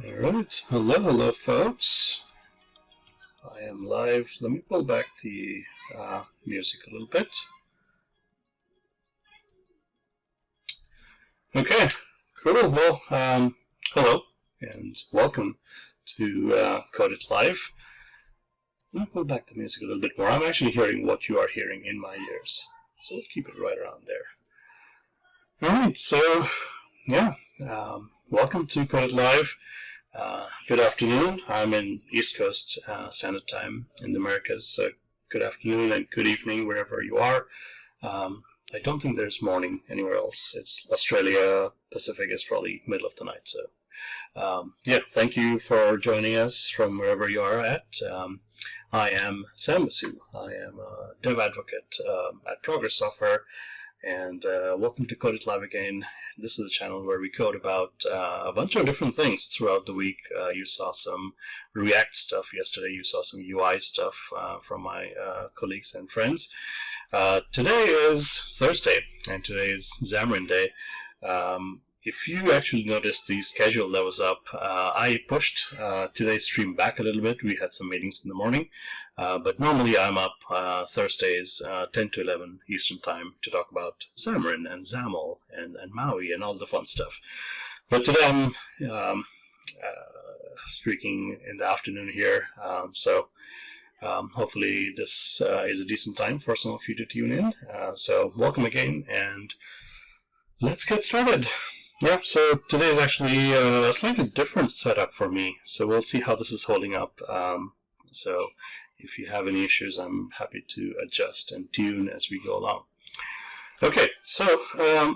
Alright, hello folks. I am live. Let me pull back the music a little bit. Okay, cool. Well, hello and welcome to Code It Live. Let me pull back the music a little bit more. I'm actually hearing what you are hearing in my ears, so we'll keep it right around there. Alright, so yeah, welcome to Code It Live. Good afternoon. I'm in East Coast Standard Time in the Americas, so good afternoon and good evening wherever you are. I don't think there's morning anywhere else. It's Australia, Pacific is probably middle of the night. So yeah, thank you for joining us from wherever you are at. I am Sam Basu. I am a dev advocate at Progress Software. And welcome to Code It Live again. This is a channel where we code about a bunch of different things throughout the week. You saw some React stuff yesterday. You saw some UI stuff from my colleagues and friends. Today is Thursday, and today is Xamarin Day. If you actually noticed the schedule that was up, I pushed today's stream back a little bit. We had some meetings in the morning, but normally I'm up Thursdays 10 to 11 Eastern Time to talk about Xamarin and XAML and Maui and all the fun stuff. But today I'm speaking in the afternoon here, so hopefully this is a decent time for some of you to tune in. So welcome again, and let's get started. Yeah, so today is actually a slightly different setup for me, so we'll see how this is holding up. So if you have any issues, I'm happy to adjust and tune as we go along. Okay, so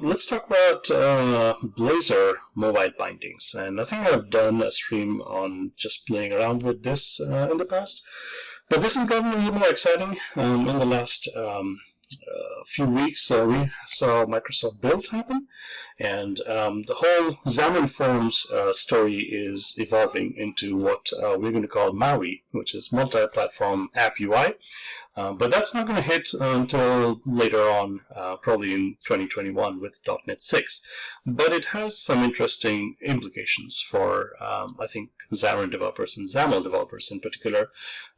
let's talk about Blazor mobile bindings, and I think I've done a stream on just playing around with this in the past, but this has gotten a little more exciting in the last few weeks. We saw Microsoft Build happen, and the whole Xamarin Forms story is evolving into what we're going to call Maui, which is multi-platform app UI. But that's not going to hit until later on, probably in 2021 with .NET 6. But it has some interesting implications for, I think, Xamarin developers and XAML developers in particular.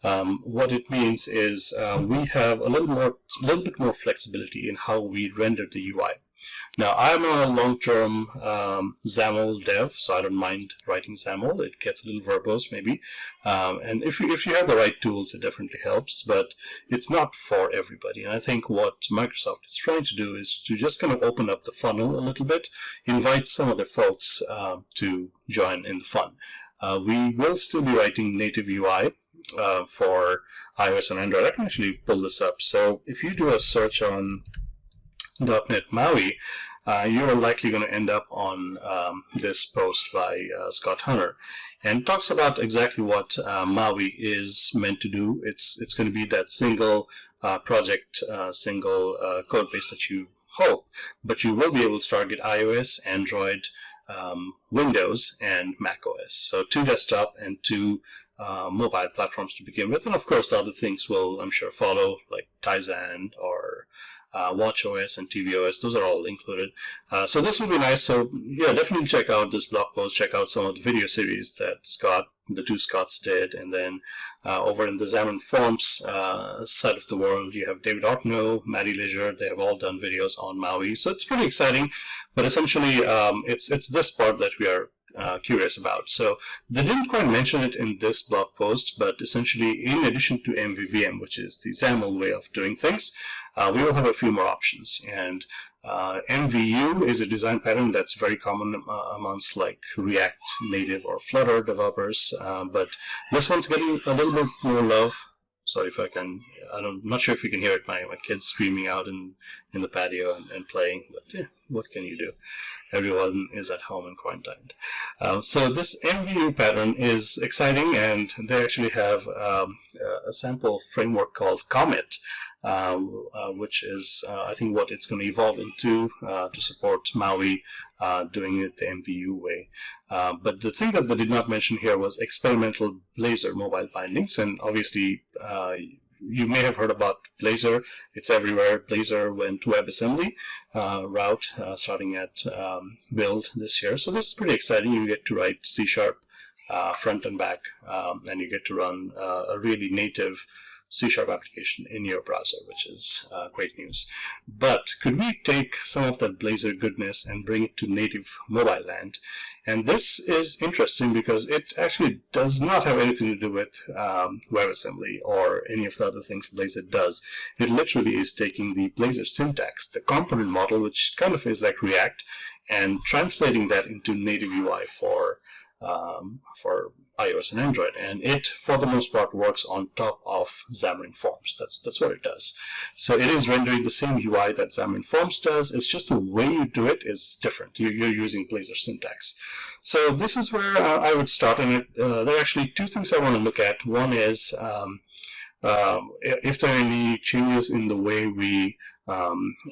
What it means is we have a little bit more flexibility in how we render the UI. Now, I'm a long-term XAML dev, so I don't mind writing XAML. It gets a little verbose, maybe. And if you have the right tools, it definitely helps, but it's not for everybody. And I think what Microsoft is trying to do is to just kind of open up the funnel a little bit, invite some other folks to join in the fun. We will still be writing native UI for iOS and Android. I can actually pull this up. So if you do a search on .NET Maui, you're likely going to end up on this post by Scott Hunter, and talks about exactly what Maui is meant to do. It's going to be that single project, single code base that you hope, but you will be able to target iOS, Android, Windows, and Mac OS. So 2 desktop and 2 mobile platforms to begin with, and of course the other things will, I'm sure, follow, like Tizen or WatchOS and tvOS. Those are all included. So this will be nice. So yeah, definitely check out this blog post. Check out some of the video series that the 2 Scotts did. And then over in the Xamarin Forms side of the world, you have David Ortno, Maddie Leisure. They have all done videos on Maui. So it's pretty exciting. But essentially, it's this part that we are curious about. So they didn't quite mention it in this blog post, but essentially, in addition to MVVM, which is the XAML way of doing things, we will have a few more options. And MVU is a design pattern that's very common amongst like React Native or Flutter developers, but this one's getting a little bit more love. Sorry if I'm not sure if you can hear it. My kids screaming out in the patio and playing, but yeah, what can you do? Everyone is at home and quarantined. So this MVU pattern is exciting, and they actually have a sample framework called Comet, which is, I think, what it's going to evolve into to support Maui doing it the MVU way. But the thing that they did not mention here was experimental Blazor mobile bindings, and obviously you may have heard about Blazor. It's everywhere. Blazor went WebAssembly route starting at Build this year. So this is pretty exciting. You get to write C# front and back, and you get to run a really native C# application in your browser, which is great news. But could we take some of that Blazor goodness and bring it to native mobile land? And this is interesting because it actually does not have anything to do with WebAssembly or any of the other things Blazor does. It literally is taking the Blazor syntax, the component model, which kind of is like React, and translating that into native UI for iOS and Android, and it, for the most part, works on top of Xamarin Forms. That's what it does. So it is rendering the same UI that Xamarin Forms does. It's just the way you do it is different. You're using Blazor syntax. So this is where I would start, and there are actually two things I want to look at. One is if there are any changes in the way we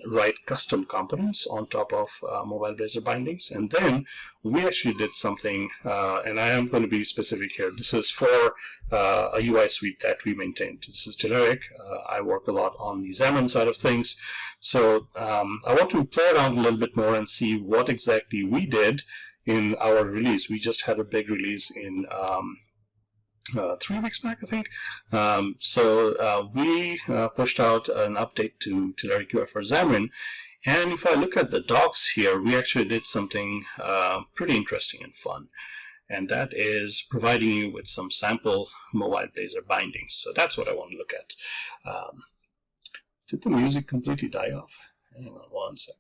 write custom components on top of mobile Blazor bindings. And then we actually did something, and I am going to be specific here. This is for a UI suite that we maintained. This is Telerik. I work a lot on the Xamarin side of things. So I want to play around a little bit more and see what exactly we did in our release. We just had a big release in 3 weeks back, I think. We pushed out an update to Telerik UI for Xamarin, and if I look at the docs here, we actually did something pretty interesting and fun, and that is providing you with some sample mobile Blazor bindings. So that's what I want to look at. Did the music completely die off? Hang on 1 second.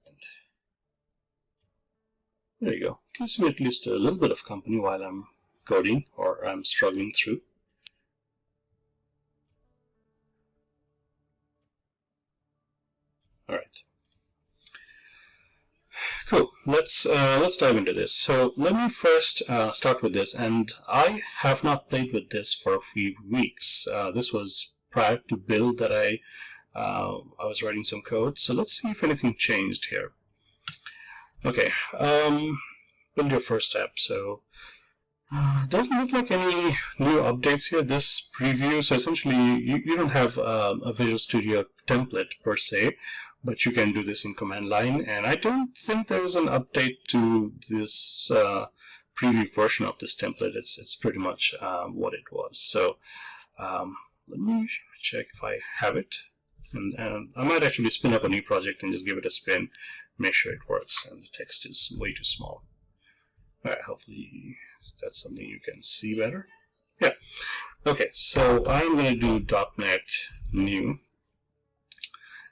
There you go. Gives me at least a little bit of company while I'm coding, or I'm struggling through. All right. Cool. Let's dive into this. So let me first start with this, and I have not played with this for a few weeks. This was prior to build that I was writing some code. So let's see if anything changed here. Okay. Build your first step. So. Doesn't look like any new updates here. This preview, so essentially you don't have a Visual Studio template per se, but you can do this in command line, and I don't think there is an update to this preview version of this template. It's pretty much what it was. So let me check if I have it, and I might actually spin up a new project and just give it a spin, make sure it works, and the text is way too small. Alright, hopefully that's something you can see better. Yeah. Okay, so I'm going to do .NET new.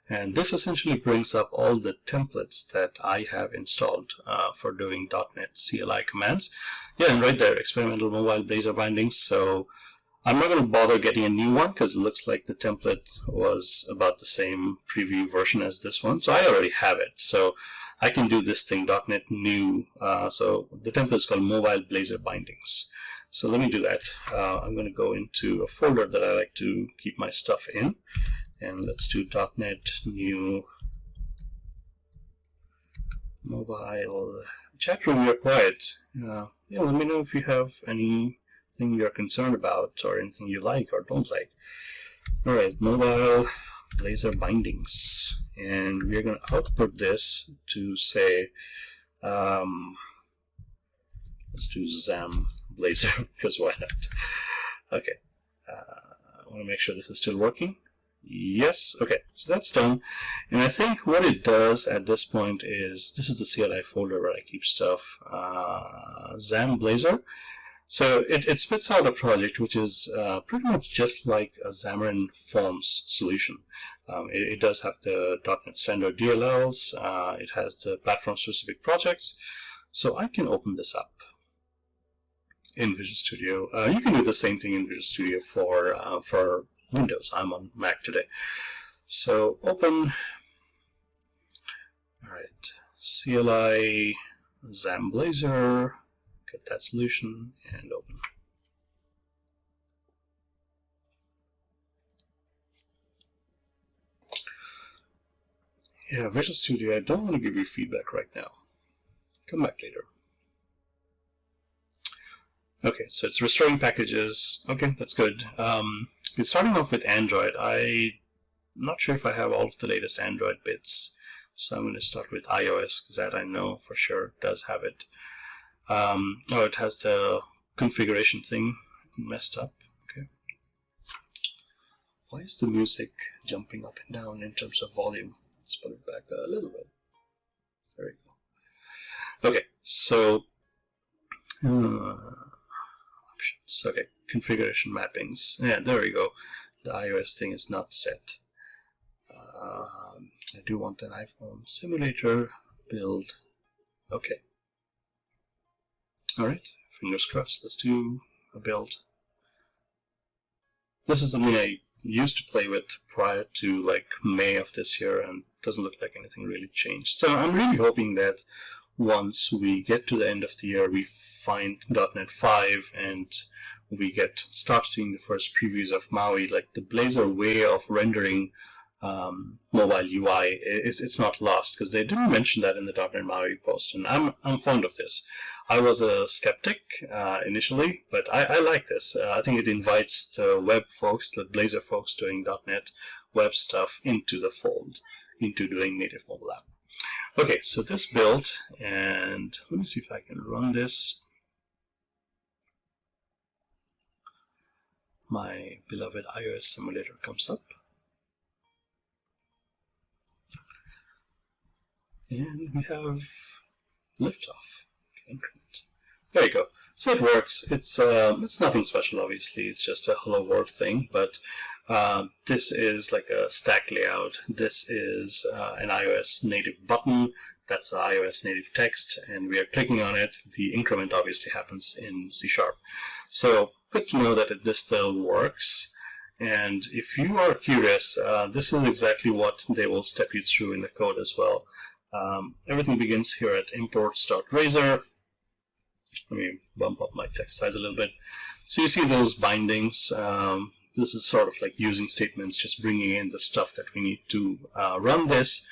And this essentially brings up all the templates that I have installed for doing .NET CLI commands. Yeah, and right there, experimental mobile Blazor bindings. So I'm not going to bother getting a new one because it looks like the template was about the same preview version as this one. So I already have it. So I can do this thing, .NET new. So the template is called mobile Blazor bindings. So let me do that. I'm going to go into a folder that I like to keep my stuff in. And let's do .NET new mobile. Chat room, you're quiet. Yeah, let me know if you have anything you're concerned about or anything you like or don't like. All right, mobile Blazor bindings. And we're going to output this to say, let's do Xam Blazor, because why not? Okay, I want to make sure this is still working. Yes, okay, so that's done. And I think what it does at this point is, this is the CLI folder where I keep stuff, Xam Blazor. So it spits out a project which is pretty much just like a Xamarin Forms solution. It does have the .NET standard DLLs. It has the platform-specific projects. So I can open this up in Visual Studio. You can do the same thing in Visual Studio for Windows. I'm on Mac today. So open. All right, CLI Xam Blazor. Get that solution and open. Yeah, Visual Studio, I don't want to give you feedback right now. Come back later. Okay, so it's restoring packages. Okay, that's good. It's starting off with Android. I'm not sure if I have all of the latest Android bits, so I'm going to start with iOS, because that I know for sure does have it. Oh, it has the configuration thing messed up. Okay. Why is the music jumping up and down in terms of volume? Let's put it back a little bit. There we go. Okay, so options. Okay, configuration mappings. Yeah, there we go. The iOS thing is not set. I do want an iPhone simulator build. Okay. Alright, fingers crossed. Let's do a build. This is something I used to play with prior to like May of this year, and doesn't look like anything really changed. So I'm really hoping that once we get to the end of the year, we find .NET 5 and we start seeing the first previews of Maui, like the Blazor way of rendering mobile UI, it's not lost, because they didn't mention that in the .NET Maui post, and I'm fond of this. I was a skeptic initially, but I like this. I think it invites the web folks, the Blazor folks doing .NET web stuff into the fold, into doing native mobile app. Okay, so this build, and let me see if I can run this. My beloved iOS simulator comes up. And we have liftoff. Okay, increment. There you go. So it works. It's nothing special, obviously. It's just a hello world thing. But this is like a stack layout. This is an iOS native button. That's the iOS native text, and we are clicking on it. The increment obviously happens in C#. So good to know that this still works. And if you are curious, this is exactly what they will step you through in the code as well. Everything begins here at imports.razor. Let me bump up my text size a little bit. So you see those bindings. This is sort of like using statements, just bringing in the stuff that we need to run this.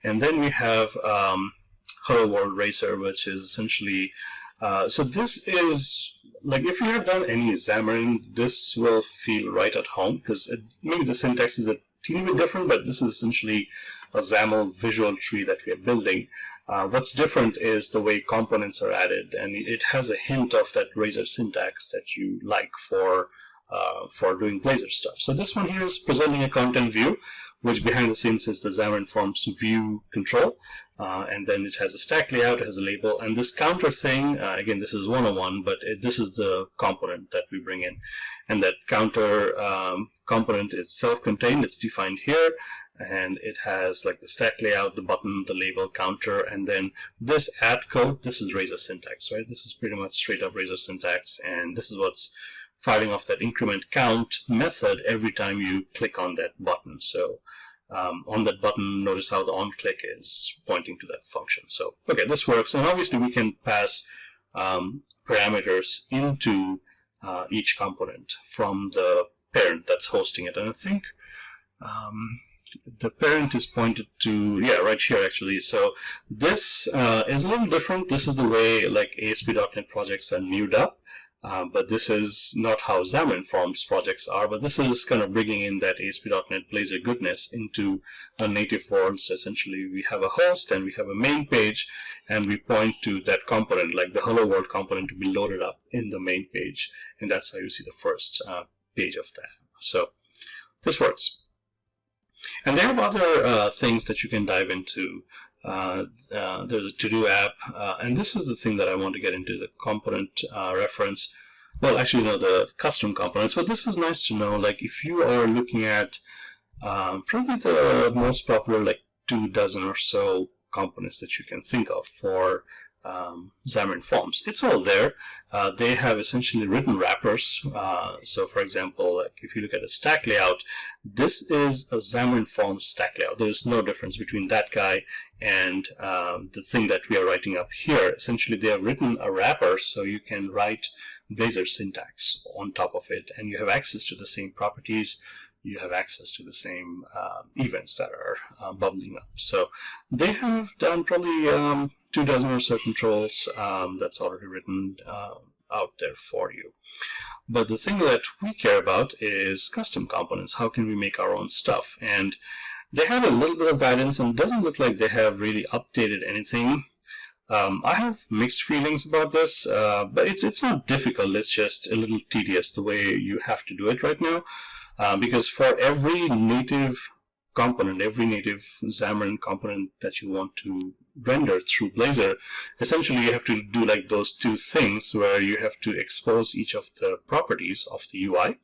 And then we have Hello World Racer, which is essentially, so this is, like if you have done any Xamarin, this will feel right at home, because maybe the syntax is a teeny bit different, but this is essentially a XAML visual tree that we are building. What's different is the way components are added, and it has a hint of that Razor syntax that you like for doing Blazor stuff. So this one here is presenting a content view, which behind the scenes is the Xamarin Forms view control, and then it has a stack layout, it has a label, and this counter thing, again, this is 101, but this is the component that we bring in, and that counter component is self-contained, it's defined here, and it has like the stack layout, the button, the label, counter, and then this add code, this is Razor syntax, right? This is pretty much straight up Razor syntax, and this is what's firing off that increment count method every time you click on that button. So on that button, notice how the on click is pointing to that function. So okay, this works, and obviously we can pass parameters into each component from the parent that's hosting it, and I think the parent is pointed to, yeah, right here actually. So this is a little different. This is the way like ASP.NET projects are newed up. But this is not how Xamarin Forms projects are, but this is kind of bringing in that ASP.NET Blazor goodness into a native world. So essentially we have a host and we have a main page, and we point to that component, like the Hello World component, to be loaded up in the main page, and that's how you see the first page of that. So this works. And there are other things that you can dive into. There's a to-do app, and this is the thing that I want to get into, the component reference. Well, actually, no, the custom components, but this is nice to know. Like if you are looking at probably the most popular, like 24 or so components that you can think of for Xamarin Forms, it's all there. They have essentially written wrappers. So for example, like if you look at a stack layout, this is a Xamarin Forms stack layout. There's no difference between that guy and the thing that we are writing up here. Essentially, they have written a wrapper, so you can write Blazor syntax on top of it, and you have access to the same properties. You have access to the same events that are bubbling up. So they have done probably 24 or so controls that's already written out there for you. But the thing that we care about is custom components. How can we make our own stuff? And they have a little bit of guidance, and it doesn't look like they have really updated anything. I have mixed feelings about this, but it's not difficult. It's just a little tedious the way you have to do it right now, because for every native component, every native Xamarin component that you want to render through Blazor, essentially you have to do like those two things where you have to expose each of the properties of the UI,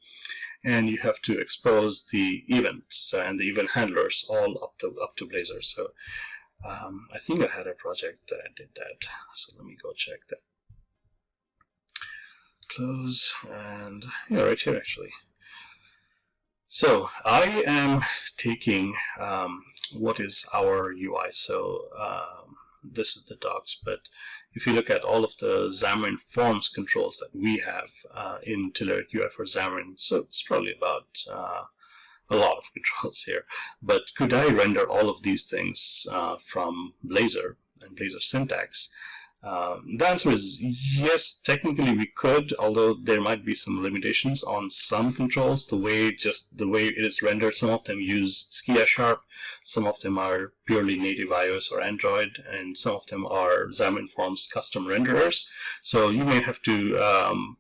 and you have to expose the events and the event handlers all up to Blazor. So I think I had a project that I did that. So let me go check that. Close, and yeah, right here actually. So I am taking what is our UI. So this is the docs, but if you look at all of the Xamarin Forms controls that we have in Telerik UI for Xamarin, so it's probably about a lot of controls here. But could I render all of these things from Blazor and Blazor syntax? The answer is yes, technically we could, although there might be some limitations on some controls, the way it is rendered. Some of them use Skia Sharp, some of them are purely native iOS or Android, and some of them are Xamarin Forms custom renderers. So you may have to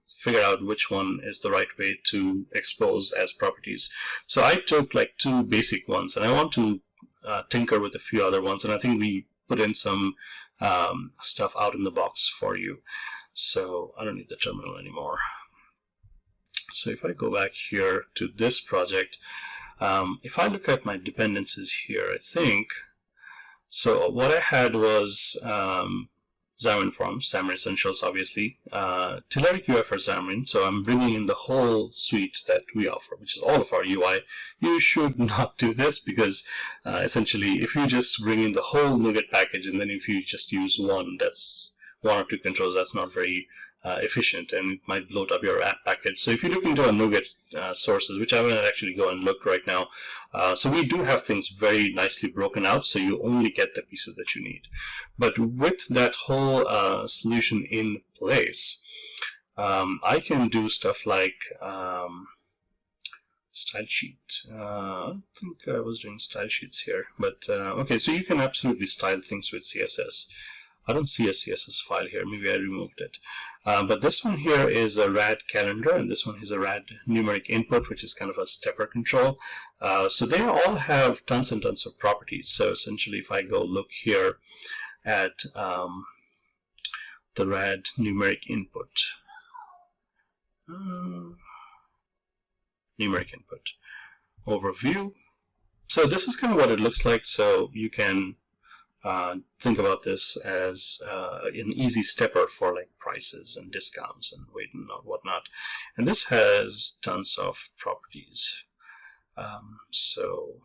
figure out which one is the right way to expose as properties. So I took like two basic ones, and I want to tinker with a few other ones, and I think we put in some stuff out in the box for you. So I don't need the terminal anymore. So if I go back here to this project, if I look at my dependencies here, I think, so what I had was Xamarin Forms, Xamarin Essentials, obviously, Telerik UI for Xamarin. So I'm bringing in the whole suite that we offer, which is all of our UI. You should not do this because essentially, if you just bring in the whole NuGet package and then if you just use one or two controls, that's not very efficient, and it might bloat up your app package. So if you look into our NuGet sources, which I'm going to actually go and look right now, so we do have things very nicely broken out, so you only get the pieces that you need. But with that whole solution in place, I can do stuff like style sheet. I don't think I was doing style sheets here, but okay, so you can absolutely style things with CSS. I don't see a CSS file here. Maybe I removed it. But this one here is a rad calendar, and this one is a rad numeric input, which is kind of a stepper control. So they all have tons and tons of properties. So essentially, if I go look here at the rad numeric input, overview. So this is kind of what it looks like. So you can think about this as an easy stepper for like prices and discounts and weight and whatnot. And this has tons of properties. So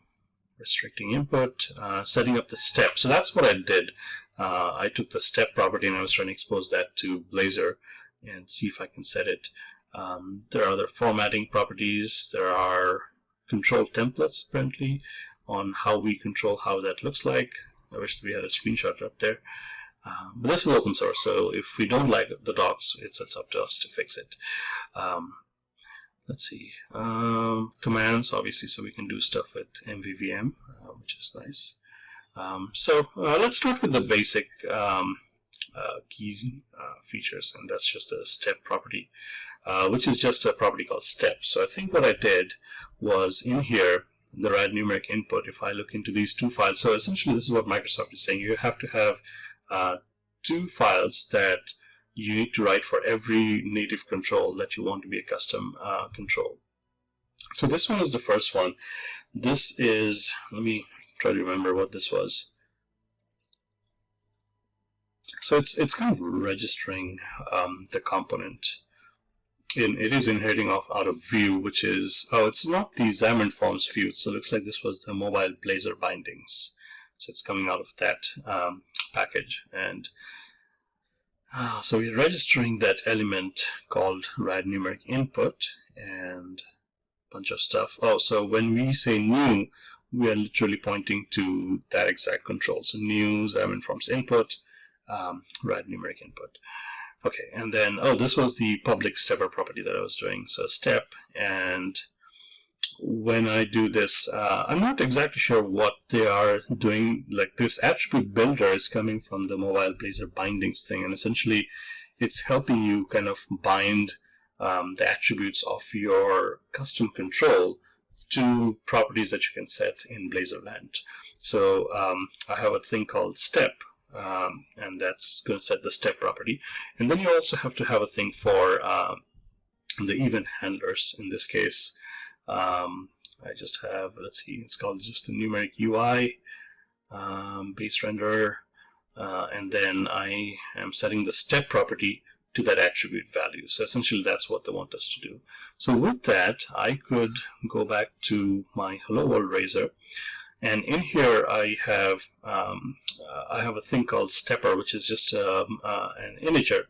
restricting input, setting up the step. So that's what I did. I took the step property and I was trying to expose that to Blazor and see if I can set it. There are other formatting properties. There are control templates apparently on how we control how that looks like. I wish we had a screenshot up there. But this is open source, so if we don't like the docs, it's up to us to fix it. Let's see. Commands, obviously, so we can do stuff with MVVM, which is nice. So let's start with the basic key features, and that's just a step property, which is just a property called step. So I think what I did was in here, the rad numeric input, if I look into these two files, so essentially this is what Microsoft is saying. You have to have two files that you need to write for every native control that you want to be a custom control. So this one is the first one. This is, let me try to remember what this was. So it's kind of registering the component. It is inheriting out of view, which is, oh, it's not the Xamarin Forms view, so it looks like this was the mobile Blazor bindings. So it's coming out of that package. And so we're registering that element called rad numeric input and a bunch of stuff. Oh, so when we say new, we are literally pointing to that exact control. So new Xamarin Forms input, rad numeric input. Okay, and then, oh, this was the public stepper property that I was doing. So step, and when I do this, I'm not exactly sure what they are doing. Like this attribute builder is coming from the mobile Blazor bindings thing, and essentially it's helping you kind of bind the attributes of your custom control to properties that you can set in Blazor Land. So I have a thing called step, and that's going to set the step property. And then you also have to have a thing for the event handlers. In this case, I just have, let's see, it's called just the numeric UI, base renderer, and then I am setting the step property to that attribute value. So essentially that's what they want us to do. So with that, I could go back to my Hello World Razor, and in here I have a thing called stepper, which is just an integer,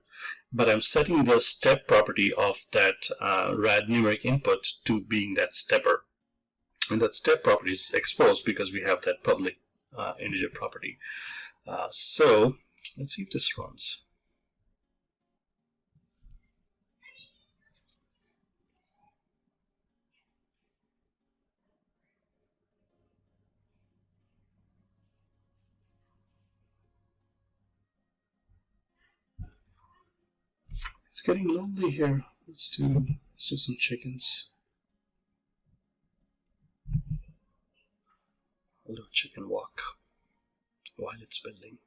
but I'm setting the step property of that rad numeric input to being that stepper, and that step property is exposed because we have that public integer property. So let's see if this runs. It's getting lonely here. Let's do some chickens. I'll do a chicken walk while it's building.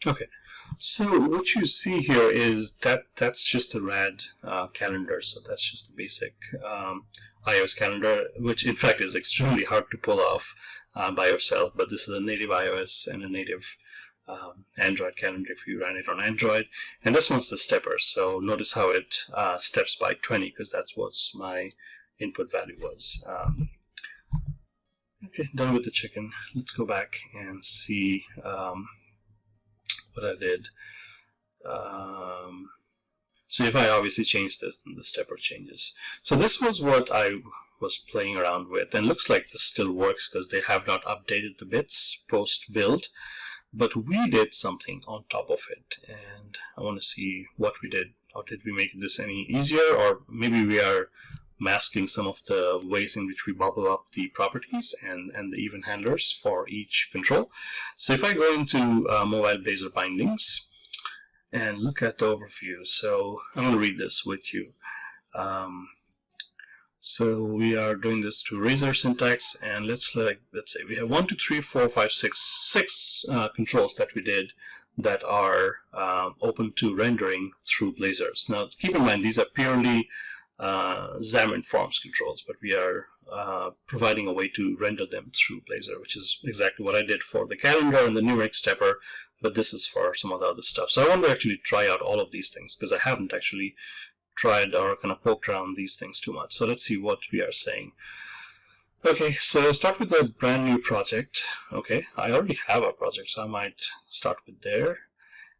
Okay, so what you see here is that's just a rad calendar. So that's just the basic iOS calendar, which in fact is extremely hard to pull off by yourself. But this is a native iOS and a native Android calendar if you ran it on Android. And this one's the stepper. So notice how it steps by 20, because that's what my input value was. Okay, done with the chicken. Let's go back and see what I did. So if I obviously change this, then the stepper changes. So this was what I was playing around with, and looks like this still works because they have not updated the bits post build, but we did something on top of it, and I want to see what we did. Or did we make this any easier, or maybe we are masking some of the ways in which we bubble up the properties and the event handlers for each control. So if I go into mobile Blazor bindings and look at the overview, so I'm going to read this with you. So we are doing this to Razor syntax, and let's say we have 1, 2, 3, 4, 5, 6 controls that we did that are open to rendering through Blazor. Now keep in mind these are purely Xamarin Forms controls, but we are providing a way to render them through Blazor, which is exactly what I did for the calendar and the numeric stepper, but this is for some of the other stuff. So I want to actually try out all of these things because I haven't actually tried or kind of poked around these things too much. So let's see what we are saying. Okay, so start with a brand new project. Okay, I already have a project, so I might start with there.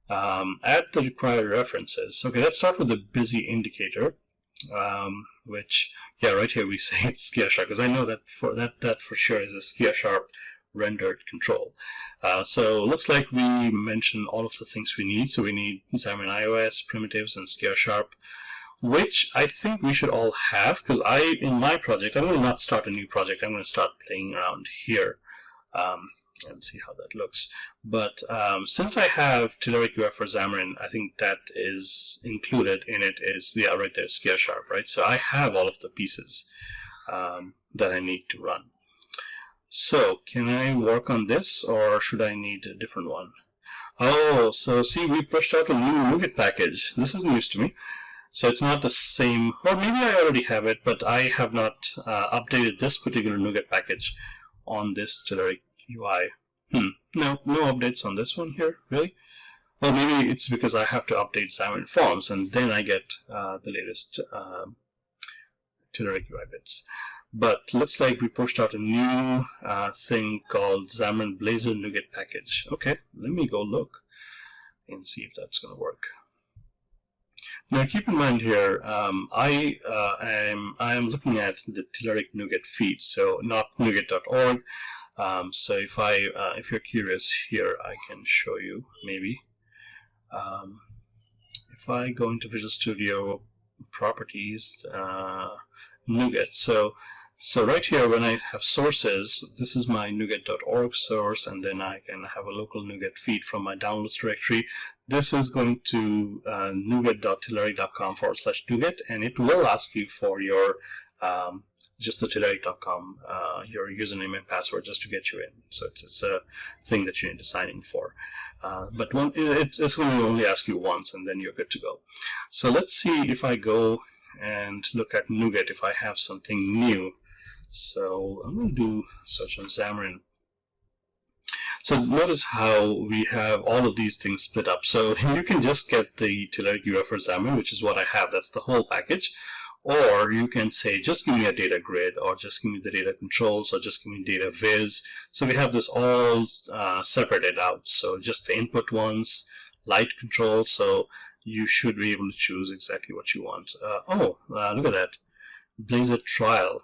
Add the required references. Okay, let's start with the busy indicator. Which, yeah, right here we say it's Skia Sharp, because I know that for sure is a Skia Sharp rendered control. So looks like we mentioned all of the things we need. So we need Xamarin iOS, primitives, and Skia Sharp, which I think we should all have, because in my project, I'm going to not start a new project. I'm going to start playing around here and see how that looks. But since I have Telerik UI for Xamarin, I think that is included in it is, yeah, right there, Skia Sharp, right? So I have all of the pieces that I need to run. So can I work on this, or should I need a different one? Oh, so see, we pushed out a new NuGet package. This is news to me. So it's not the same, or maybe I already have it, but I have not updated this particular NuGet package on this Telerik UI. No updates on this one here, really? Well, maybe it's because I have to update Xamarin Forms, and then I get the latest Telerik UI bits. But looks like we pushed out a new thing called Xamarin Blazor NuGet package. Okay, let me go look and see if that's going to work. Now keep in mind here, I am looking at the Telerik NuGet feed, so not NuGet.org. So if you're curious here, I can show you maybe. if I go into Visual Studio Properties, NuGet. So right here, when I have sources, this is my NuGet.org source, and then I can have a local NuGet feed from my downloads directory. This is going to nuget.telerik.com/NuGet, and it will ask you for your just the telerik.com, your username and password just to get you in. So it's a thing that you need to sign in for. But it's going to only ask you once, and then you're good to go. So let's see if I go and look at NuGet if I have something new. So I'm going to do search on Xamarin. So notice how we have all of these things split up. So you can just get the Telerik UI for Xamarin, which is what I have. That's the whole package. Or you can say, just give me a data grid, or just give me the data controls, or just give me data viz. So we have this all separated out. So just the input ones, light control. So you should be able to choose exactly what you want. Look at that. Blazor trial.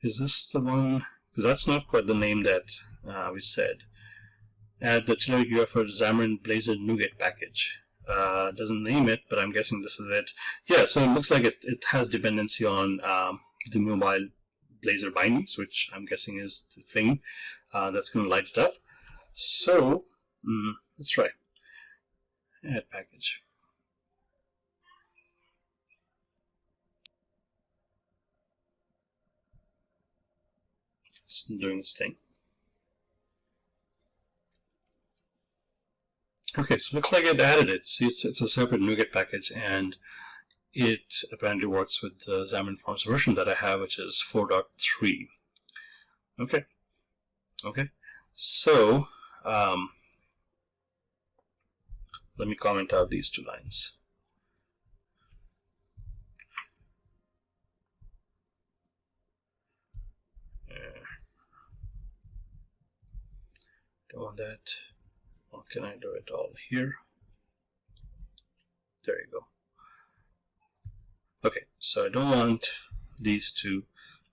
Is this the one? Because that's not quite the name that we said. Add the Telerik UI for Xamarin Blazor NuGet package. Doesn't name it, but I'm guessing this is it. Yeah, so it looks like it has dependency on the mobile Blazor bindings, which I'm guessing is the thing that's going to light it up. So let's try. Add package. It's doing its thing. Okay, so it looks like it added it. See, it's a separate NuGet package, and it apparently works with the Xamarin Forms version that I have, which is 4.3. Okay. So let me comment out these 2 lines. Don't want that. Or can I do it all here? There you go. Okay, so I don't want these 2.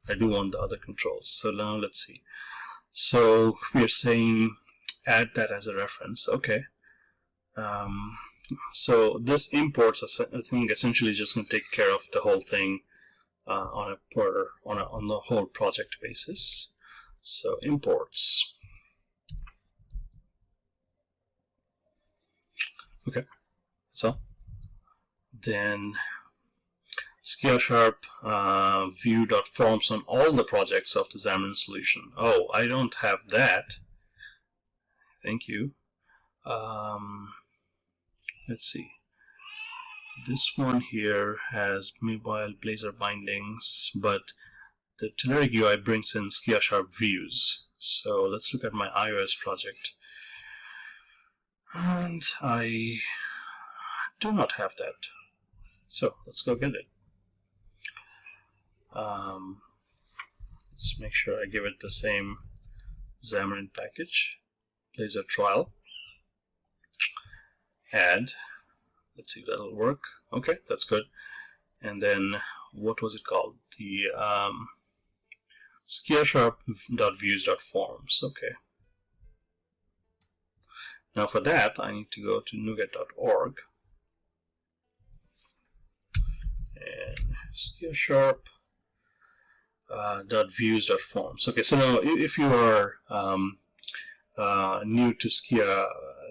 I do want the other controls. So now let's see. So we are saying add that as a reference. Okay. So this imports, I think, essentially is just going to take care of the whole thing on the whole project basis. So imports. Okay, so then Sharp view.forms on all the projects of the Xamarin solution. Oh, I don't have that. Thank you. Let's see. This one here has mobile Blazor bindings, but the Telerik UI brings in Sharp views. So let's look at my iOS project. And I do not have that. So let's go get it. Let's make sure I give it the same Xamarin package. Blazor trial. Add. Let's see if that'll work. Okay, that's good. And then what was it called? The Sharp.views.forms. Okay. Now for that, I need to go to nuget.org and Sharp.views.forms. Okay, so now if you are new to Skia,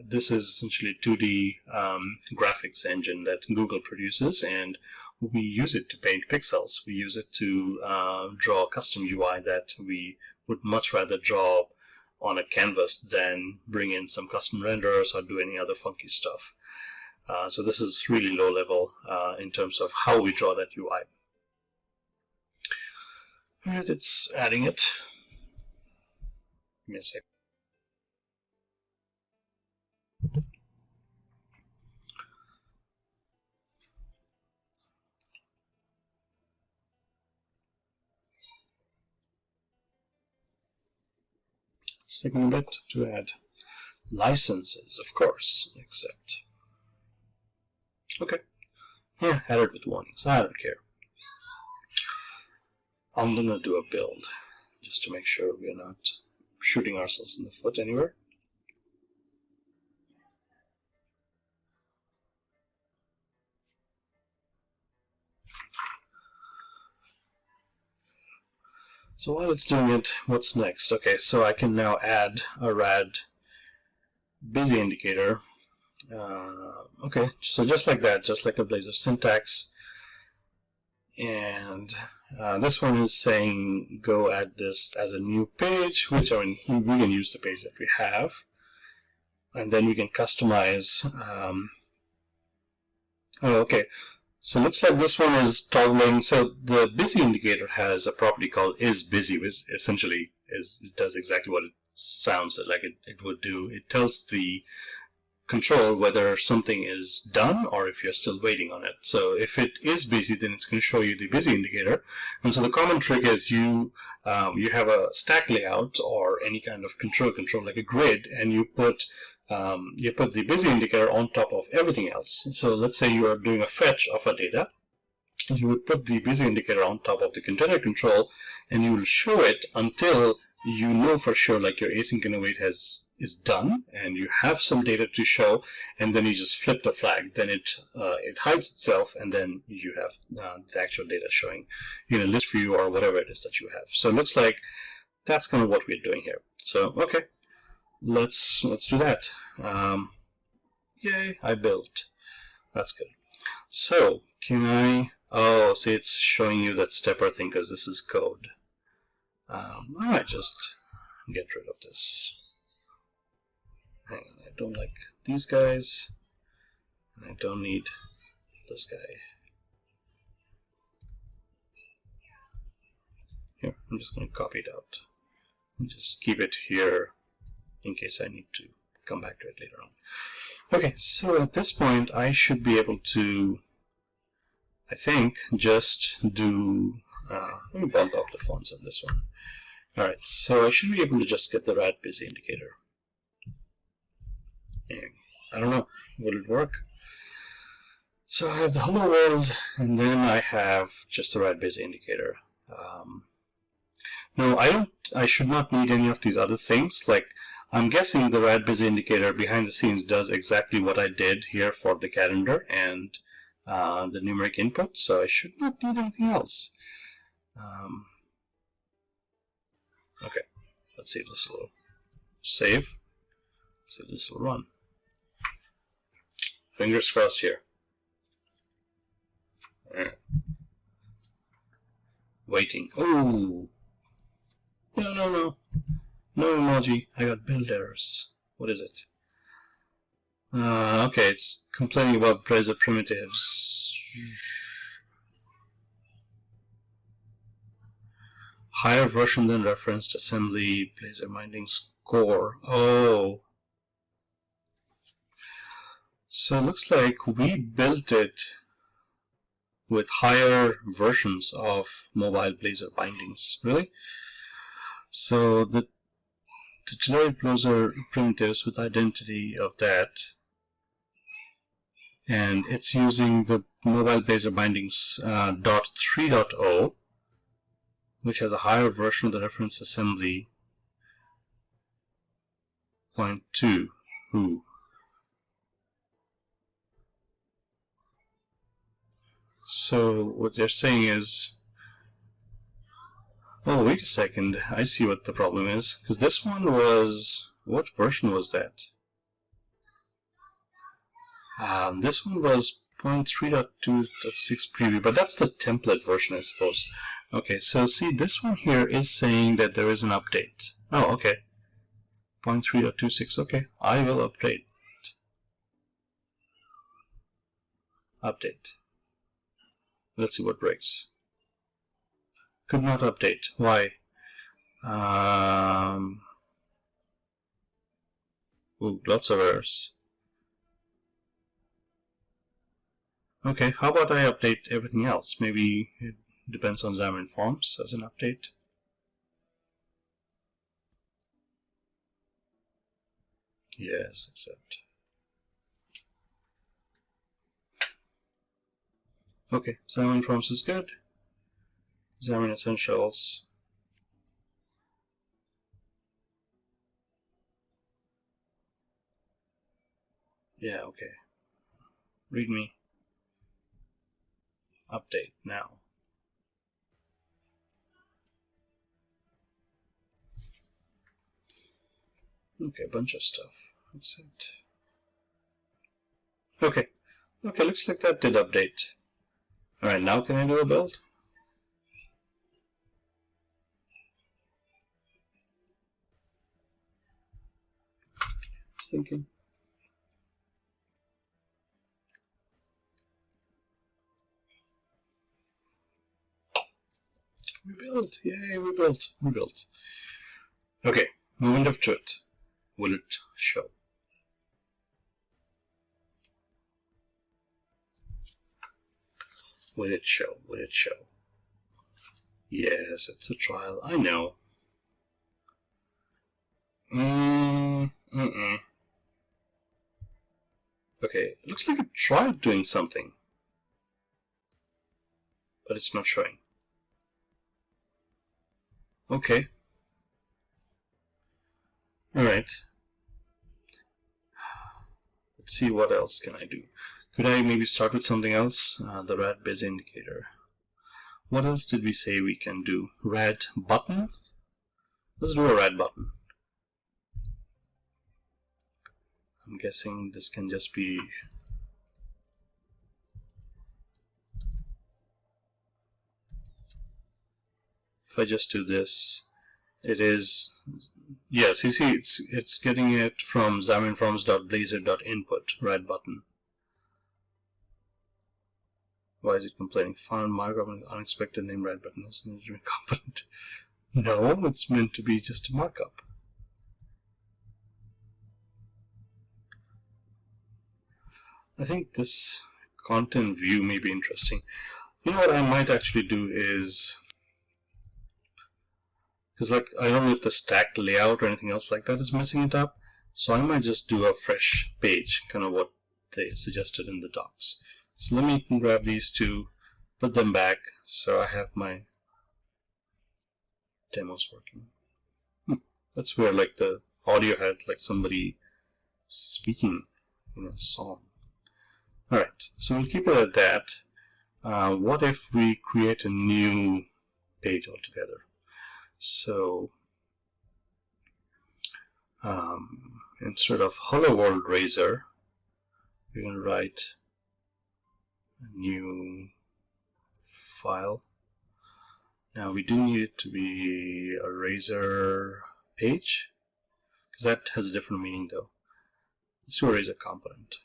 this is essentially a 2D graphics engine that Google produces, and we use it to paint pixels. We use it to draw a custom UI that we would much rather draw on a canvas than bring in some custom renderers or do any other funky stuff. So this is really low level in terms of how we draw that UI. Alright, it's adding it. Give me a sec. Taking a bit to add licenses, of course, accept. Okay, yeah, added with warnings. I don't care. I'm gonna do a build just to make sure we're not shooting ourselves in the foot anywhere. So while it's doing it, what's next? Okay, so I can now add a rad busy indicator. Okay, so just like that, just like a Blazor syntax. And this one is saying go add this as a new page, which, I mean, we can use the page that we have. And then we can customize. Oh, okay. So it looks like this one is toggling. So the busy indicator has a property called isBusy, which essentially it does exactly what it sounds like it would do. It tells the control whether something is done or if you're still waiting on it. So if it is busy, then it's going to show you the busy indicator. And so the common trick is you have a stack layout or any kind of control like a grid, and you put the busy indicator on top of everything else. So let's say you are doing a fetch of a data. You would put the busy indicator on top of the container control, and you will show it until you know for sure, like your async and await is done, and you have some data to show, and then you just flip the flag. Then it hides itself, and then you have the actual data showing in a list view or whatever it is that you have. So it looks like that's kind of what we're doing here. So okay, let's do that. Yay! I built. That's good. So can I? Oh, see, it's showing you that stepper thing because this is code. I might just get rid of this. Hang on, I don't like these guys, and I don't need this guy. Here, I'm just going to copy it out and just keep it here in case I need to come back to it later on. Okay, so at this point, I should be able to, I think, just do, let me bump up the fonts on this one. Alright, so I should be able to just get the rad busy indicator. And I don't know, will it work? So I have the hello world, and then I have just the rad busy indicator. No, I should not need any of these other things. Like, I'm guessing the rad busy indicator behind the scenes does exactly what I did here for the calendar and the numeric input, so I should not need anything else. Okay, let's see if this will save. See if this will run. Fingers crossed here. Waiting. Oh! No. No emoji. I got build errors. What is it? Okay, it's complaining about Blazor primitives. Higher version than referenced assembly, Blazor bindings core. Oh. So it looks like we built it with higher versions of mobile Blazor bindings. Really? So the Telerik Blazor primitives with identity of that, and it's using the mobile Blazor bindings .3.0, which has a higher version of the reference assembly 0.2. Ooh. So what they're saying is, oh, wait a second, I see what the problem is, because this one was, what version was that? This one was 0.3.2.6 preview, but that's the template version, I suppose. Okay, so see, this one here is saying that there is an update. Oh, okay. 0.3.26, okay, I will update. Update. Let's see what breaks. Could not update. Why? Ooh, lots of errors. Okay, how about I update everything else? Maybe it depends on Xamarin Forms as an update. Yes, accept. Okay, Xamarin Forms is good. Xamarin Essentials. Yeah, okay. README. Update now. Okay, a bunch of stuff. That's it. Okay. Okay, looks like that did update. Alright, now can I do a build? Just thinking. We built! Yay, we built! We built. Okay, moment of truth. Will it show? Will it show? Will it show? Yes, it's a trial. I know. Okay, looks like it tried doing something. But it's not showing. Okay. Alright. Let's see what else can I do. Could I maybe start with something else? The rad biz indicator. What else did we say we can do? Rad button? Let's do a rad button. I'm guessing this can just be... If I just do this, it is... Yes, you see, it's getting it from xamarinforms.blazor.input, rad button. Why is it complaining? Found markup and unexpected name rad button is an component. No, it's meant to be just a markup. I think this content view may be interesting. You know what I might actually do is, because like I don't know if the stack layout or anything else like that is messing it up, so I might just do a fresh page, kind of what they suggested in the docs. So let me grab these two, put them back, so I have my demos working. That's where like the audio had like somebody speaking in a song. Alright, so we'll keep it at that. What if we create a new page altogether? So instead of Hello World Razor, we're going to write a new file. Now we do need it to be a Razor page, because that has a different meaning though. Let's do a Razor component.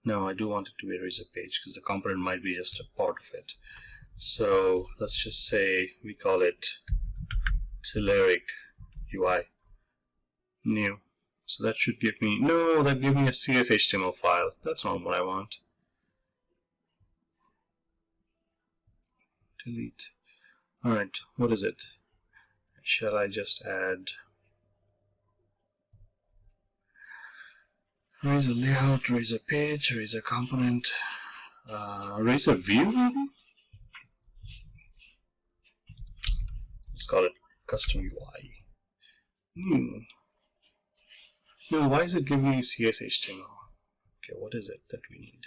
No, I do want it to be a Razor page because the component might be just a part of it. So let's just say we call it Telerik UI new. So that should give me, no, that gives me a CSHTML file. That's not what I want. Delete. Alright, what is it? Shall I just add Razor layout, Razor page, Razor component, Razor view maybe? Let's call it custom UI. New. No, why is it giving me CSHTML? Okay, what is it that we need?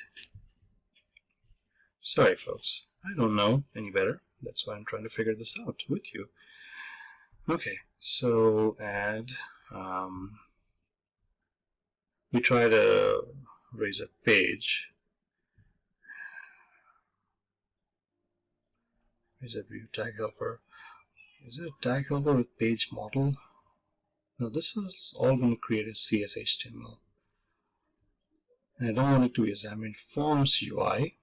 Sorry folks, I don't know any better. That's why I'm trying to figure this out with you. Okay, so add, we tried a Razor page. Razor view tag helper. Is it a tag helper with page model? No, this is all going to create a CSHTML. And I don't want it to be a Xamarin Forms UI.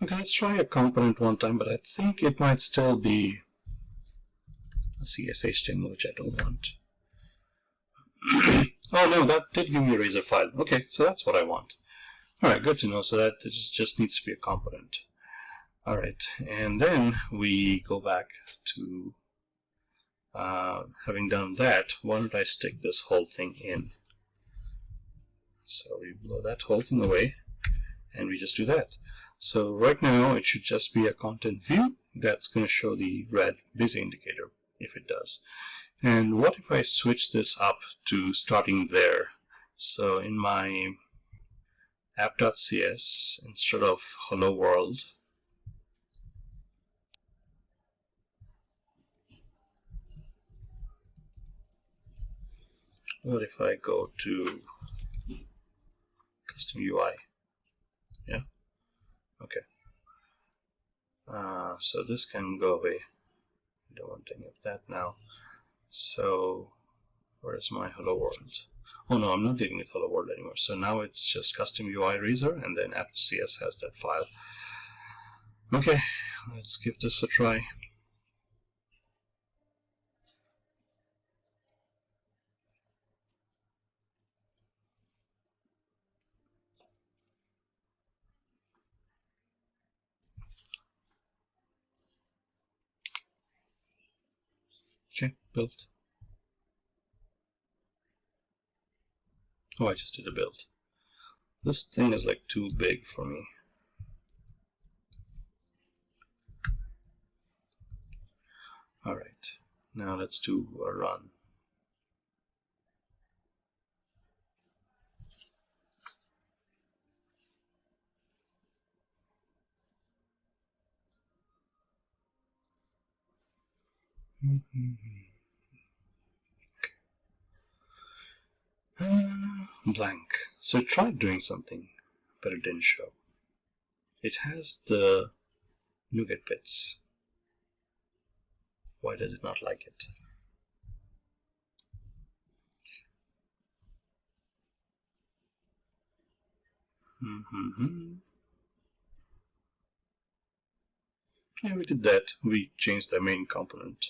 Okay, let's try a component one time, but I think it might still be a CSHTML, which I don't want. Oh no, that did give me a Razor file. Okay, so that's what I want. Alright, good to know. So that just needs to be a component. Alright, and then we go back to having done that, why don't I stick this whole thing in? So we blow that whole thing away and we just do that. So right now it should just be a content view that's going to show the red busy indicator if it does. And what if I switch this up to starting there? So in my app.cs, instead of hello world, What if I go to custom UI? Yeah. Okay. So this can go away. I don't want any of that now. So where is my hello world? Oh no, I'm not dealing with hello world anymore. So now it's just custom UI razor, and then app.cs has that file. Okay, let's give this a try. Okay, built. Oh, I just did a build. This thing is like too big for me. Alright, now let's do a run. Blank. So it tried doing something, but it didn't show. It has the nougat bits. Why does it not like it? Yeah, we did that. We changed the main component.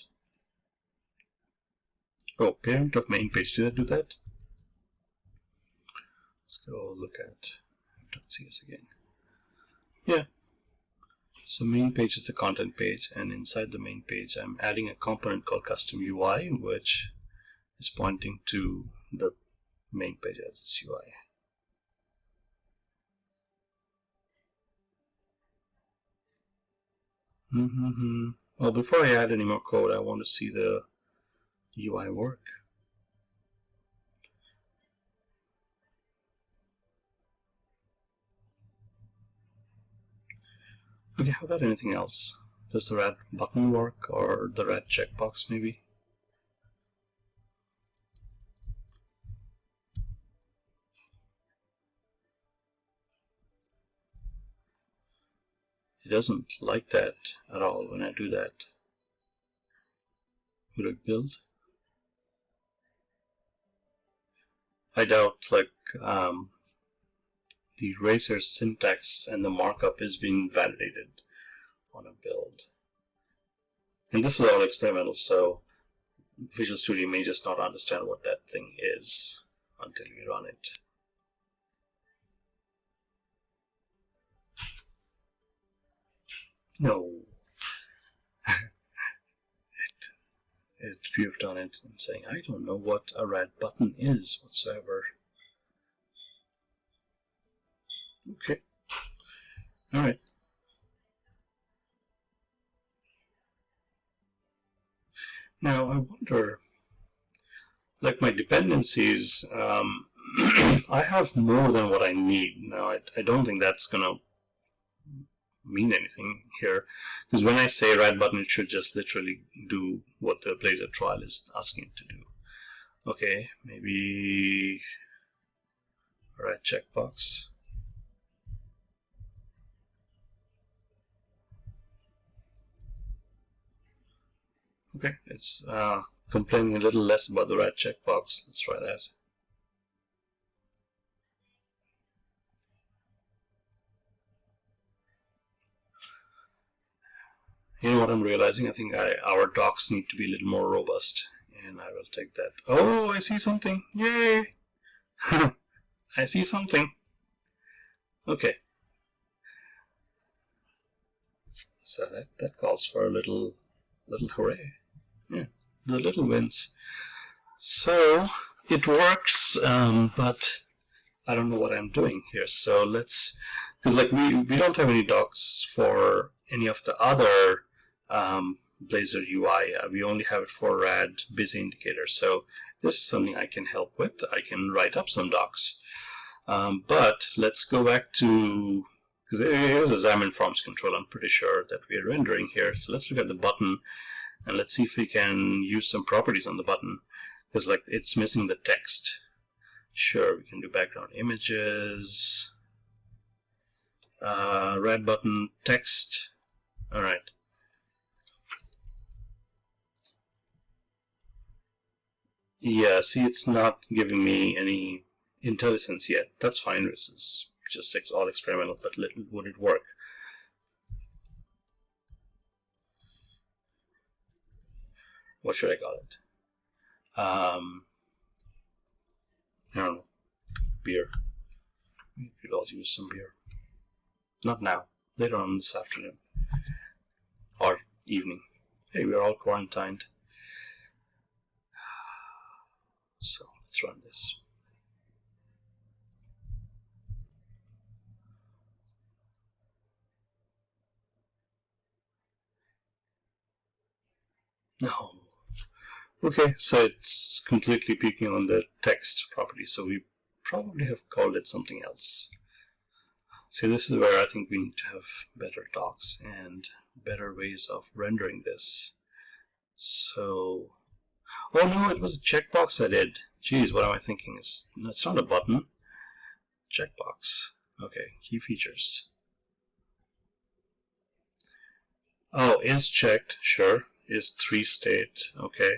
Oh, parent of main page. Did I do that? Let's go look at app.cs again. Yeah. So main page is the content page, and inside the main page I'm adding a component called custom UI, which is pointing to the main page as its UI. Well, before I add any more code, I want to see the UI work. Okay, how about anything else? Does the red button work, or the red checkbox maybe? It doesn't like that at all when I do that. Would it build? I doubt like the razor syntax and the markup is being validated on a build. And this is all experimental, so Visual Studio may just not understand what that thing is until we run it. No. It puked on it and saying, I don't know what a red button is whatsoever. Okay. Alright. Now I wonder, like my dependencies, I have more than what I need. Now I don't think that's gonna mean anything here, because when I say red button, it should just literally do what the Blazor trial is asking it to do. Okay, maybe red checkbox. Okay, it's complaining a little less about the red checkbox. Let's try that. You know what I'm realizing? I think our docs need to be a little more robust, and I will take that. Oh, I see something! Yay! I see something. Okay. So that calls for a little hooray. Yeah, the little wins. So it works, but I don't know what I'm doing here. So let's, because like we don't have any docs for any of the other Blazor UI. We only have it for rad busy indicator. So this is something I can help with. I can write up some docs. But let's go back to, because it is a Xamarin Forms control, I'm pretty sure that we are rendering here. So let's look at the button and let's see if we can use some properties on the button. because like it's missing the text. Sure, we can do background images, red button, text. All right. Yeah, see, it's not giving me any IntelliSense yet. That's fine. This is just all experimental, but would it work? What should I call it? I don't know. Beer. We could all use some beer. Not now. Later on this afternoon. Or evening. Hey, we're all quarantined. So let's run this. No. Okay, so it's completely peeking on the text property, so we probably have called it something else. See, this is where I think we need to have better docs and better ways of rendering this. So, oh no, it was a checkbox I did. Geez, what am I thinking? It's not a button. Checkbox. Okay, key features. Oh, is checked, sure. Is 3 state, okay.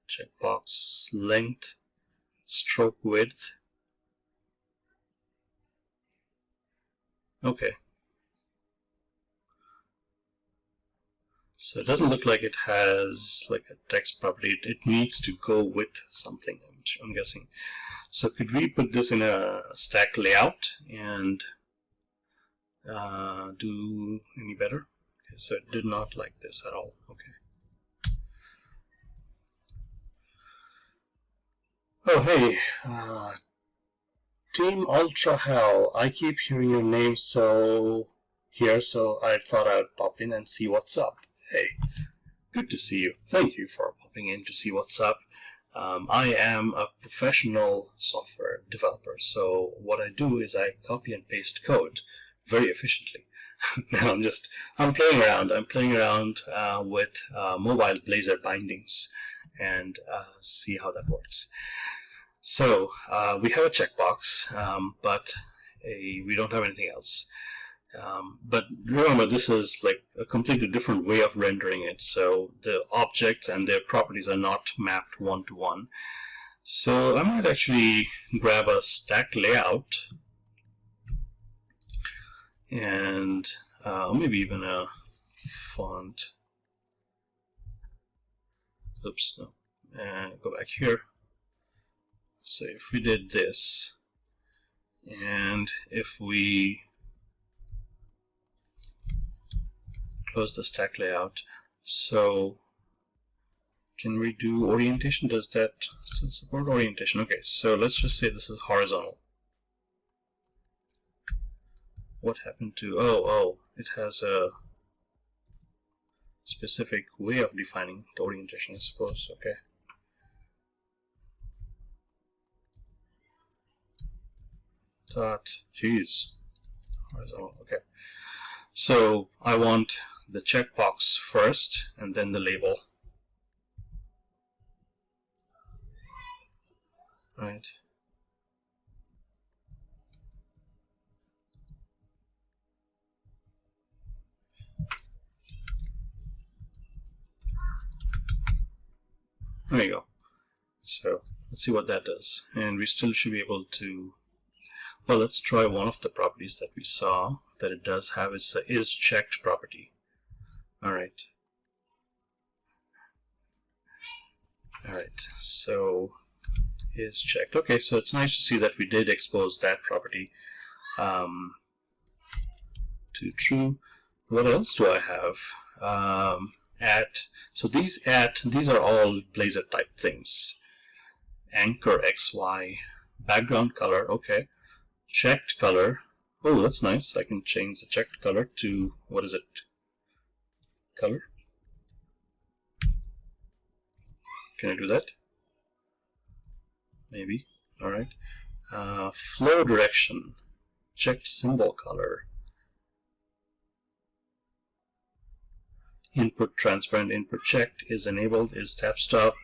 Checkbox length, stroke width. Okay. So it doesn't look like it has like a text property. It needs to go with something, I'm guessing. So could we put this in a stack layout and do any better? Okay, so it did not like this at all. Okay. Oh, hey, Team Ultra Hell. I keep hearing your name so I thought I would pop in and see what's up. Hey, good to see you. Thank you for popping in to see what's up. I am a professional software developer, so what I do is I copy and paste code very efficiently. Now I'm playing around. I'm playing around with mobile Blazor bindings and see how that works. So we have a checkbox, but we don't have anything else. But remember, this is like a completely different way of rendering it. So the objects and their properties are not mapped one-to-one. So I might actually grab a stack layout and maybe even a font. Oops, no. And go back here. So if we did this, and if we close the stack layout, so can we do orientation? Does that support orientation? Okay, so let's just say this is horizontal. What happened to, oh, it has a specific way of defining the orientation, I suppose. Okay. Geez, horizontal. Okay, so I want the checkbox first and then the label. Right. There you go. So let's see what that does, and we still should be able to. Well, let's try one of the properties that we saw that it does have. It's a is checked property. All right. All right. So is checked. Okay. So it's nice to see that we did expose that property to true. What else do I have? So these are all Blazor type things. Anchor XY, background color. Okay. Checked color. Oh, that's nice. I can change the checked color to, what is it? Color. Can I do that? Maybe. All right. Flow direction. Checked symbol color. Input transparent, input checked is enabled, is tab stop.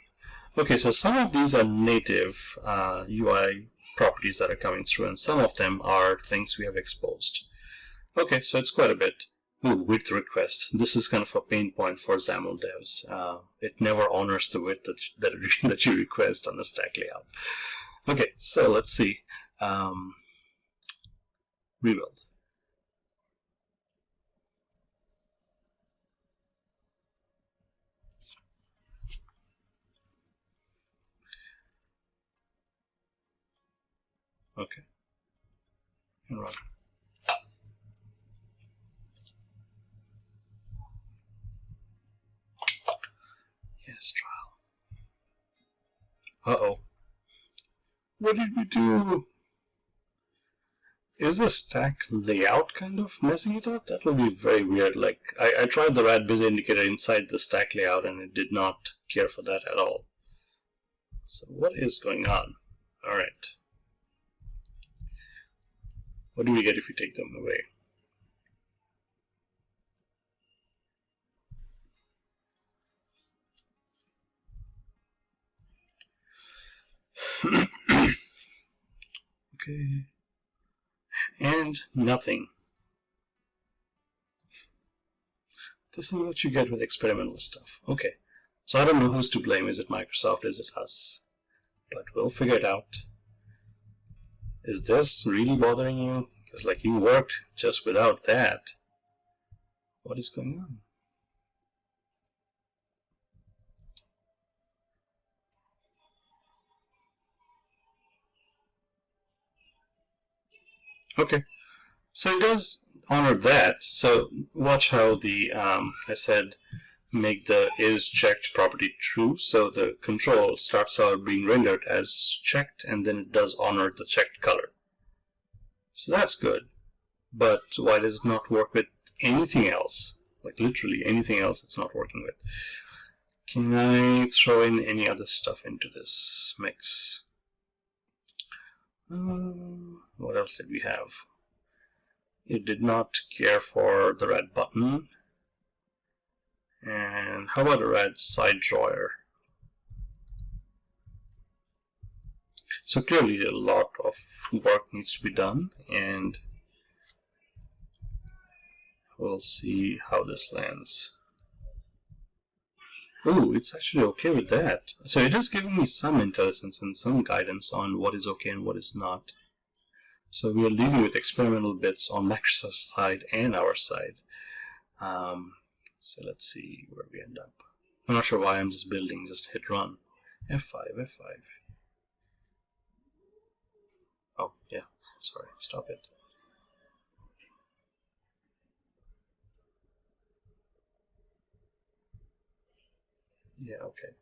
Okay, so some of these are native UI properties that are coming through, and some of them are things we have exposed. Okay, so it's quite a bit. Ooh, width request. This is kind of a pain point for XAML devs. It never honors the width that you request on the stack layout. Okay, so let's see. Rebuild. Okay, and run. Yes, trial. Uh-oh. What did we do? Is the stack layout kind of messing it up? That will be very weird. Like, I tried the rad busy indicator inside the stack layout and it did not care for that at all. So what is going on? Alright. What do we get if we take them away? Okay. And nothing. This is what you get with experimental stuff. Okay. So I don't know who's to blame. Is it Microsoft? Is it us? But we'll figure it out. Is this really bothering you? Because like you worked just without that. What is going on? Okay. So it does honor that. So watch how the, I said, make the is checked property true. So the control starts out being rendered as checked, and then it does honor the checked color. So that's good. But why does it not work with anything else? Like literally anything else it's not working with. Can I throw in any other stuff into this mix? What else did we have? It did not care for the red button. And how about a red side drawer? So clearly a lot of work needs to be done, and we'll see how this lands. Oh, it's actually okay with that. So it is giving me some intelligence and some guidance on what is okay and what is not. So we are dealing with experimental bits on Microsoft's side and our side. So let's see where we end up. I'm not sure why I'm just building, just hit run. F5, F5. Oh, yeah, sorry, stop it. Yeah, okay.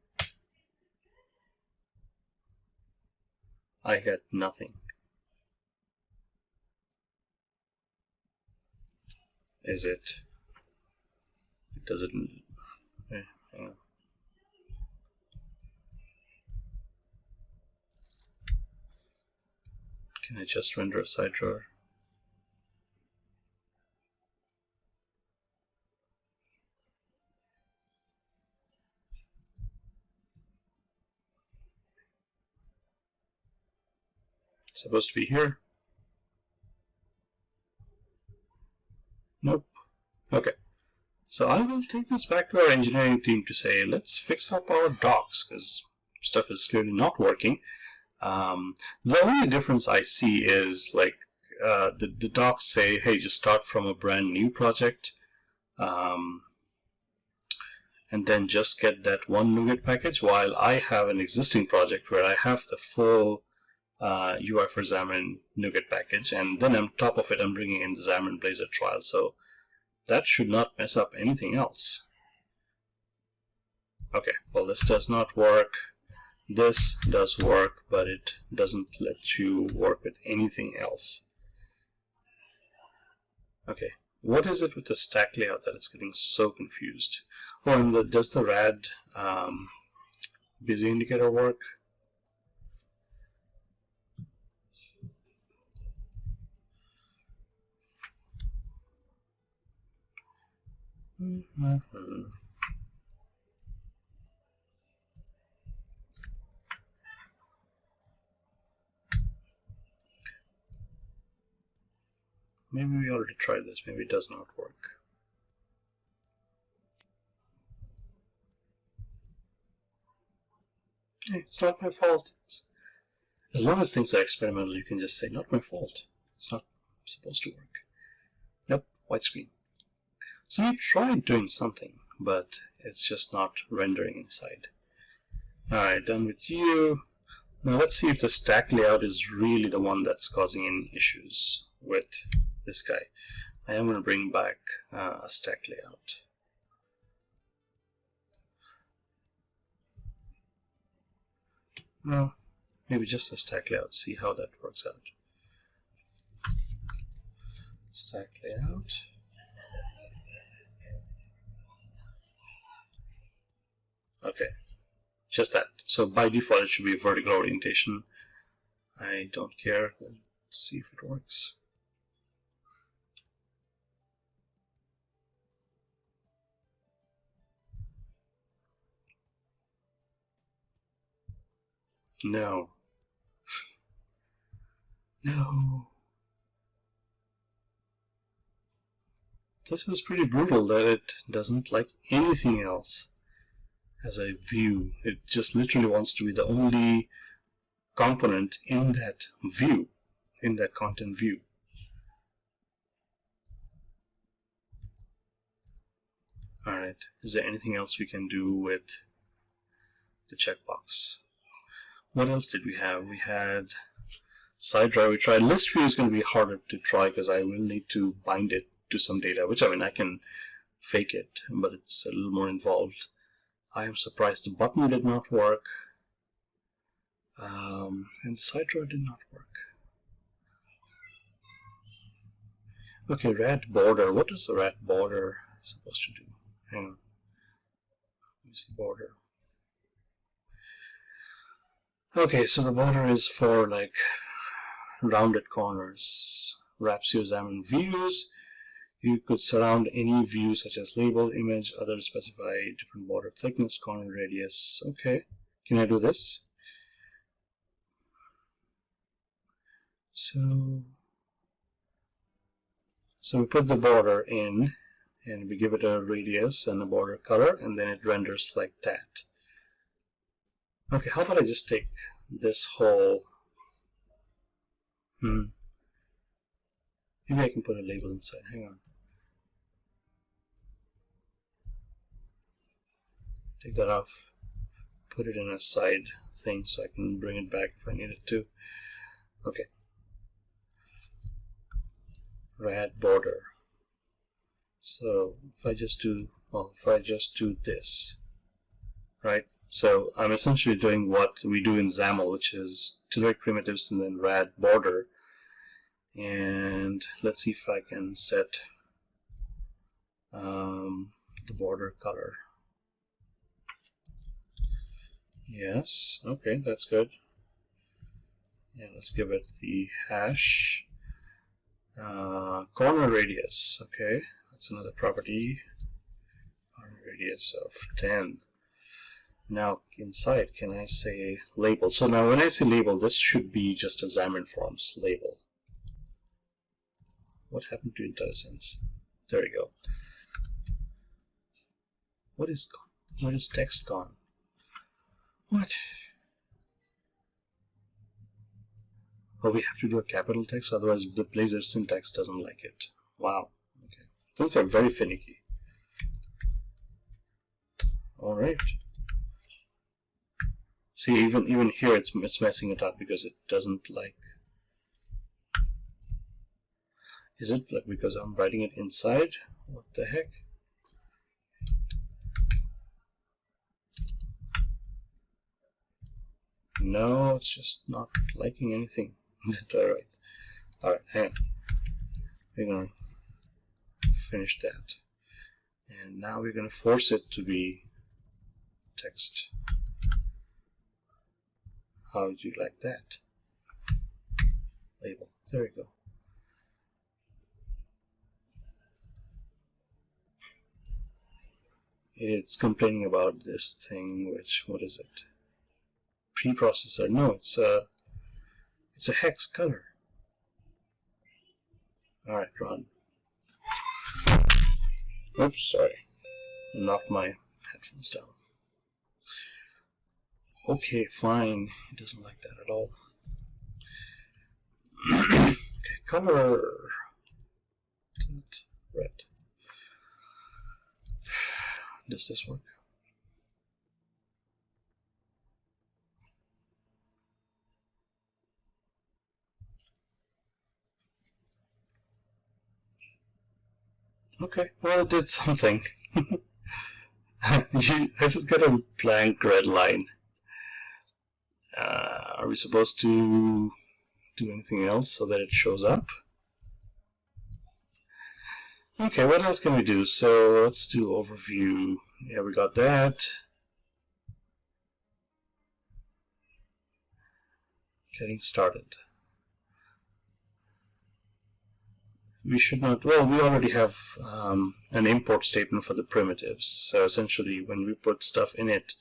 I had nothing. Is it? Does it? Hang on. Can I just render a side drawer? It's supposed to be here. Nope. Okay. So I will take this back to our engineering team to say, let's fix up our docs, because stuff is clearly not working. The only difference I see is like the docs say, hey, just start from a brand new project, and then just get that one NuGet package, while I have an existing project where I have the full UI for Xamarin NuGet package, and then on top of it, I'm bringing in the Xamarin Blazor trial. So that should not mess up anything else. Okay, well, this does not work. This does work, but it doesn't let you work with anything else. Okay, what is it with the stack layout that it's getting so confused? Oh, and does the rad busy indicator work? maybe we already tried this. Maybe it does not work. Hey, it's not my fault. As long as things are experimental, you can just say, not my fault. It's not supposed to work. Nope, white screen. So we tried doing something, but it's just not rendering inside. Alright, done with you. Now let's see if the stack layout is really the one that's causing any issues with this guy. I am going to bring back a stack layout. Well, maybe just a stack layout, see how that works out. Stack layout. Okay, just that. So by default it should be vertical orientation. I don't care. Let's see if it works. No. No. This is pretty brutal that it doesn't like anything else as a view. It just literally wants to be the only component in that view, in that content view. Alright, is there anything else we can do with the checkbox? What else did we have? We had side drive. We tried list view. Is going to be harder to try because I will need to bind it to some data, which I mean I can fake it, but it's a little more involved. I am surprised the button did not work, and the side drawer did not work. Okay, red border. What is the red border supposed to do? Hang on. Let me see border. Okay, so the border is for like rounded corners. Wraps your Xamarin views. You could surround any view such as label, image, other specify different border thickness, corner radius. Okay, can I do this? So we put the border in and we give it a radius and a border color, and then it renders like that. Okay, how about I just take this whole maybe I can put a label inside. Hang on. Take that off. Put it in a side thing so I can bring it back if I need it to. Okay. Rad border. So if I just do, well, if I just do this, right? So I'm essentially doing what we do in XAML, which is Telerik primitives and then rad border. And let's see if I can set the border color. Yes, okay, that's good. Yeah, let's give it the hash. Corner radius, okay, that's another property. Corner radius of 10. Now inside, can I say label? So now when I say label, this should be just a Xamarin Forms label. What happened to IntelliSense? There we go. What is gone? What is text gone? What? Oh, we have to do a capital text, otherwise the Blazor syntax doesn't like it. Wow. Okay. Things are very finicky. All right. See, even here it's messing it up because it doesn't like. Is it like because I'm writing it inside? What the heck? No, it's just not liking anything. Alright. Alright, hang on. We're gonna finish that. And now we're gonna force it to be text. How would you like that? Label. There we go. It's complaining about this thing, which, what is it? Preprocessor. No, it's a hex color. Alright, run. Oops, sorry. Knocked my headphones down. Okay, fine. It doesn't like that at all. Okay, color. Red. Does this work? Okay, well, it did something. I just got a blank red line. Are we supposed to do anything else so that it shows up? Okay, what else can we do? So let's do overview. Yeah, we got that. Getting started. We should not, well, we already have an import statement for the primitives. So essentially, when we put stuff in it,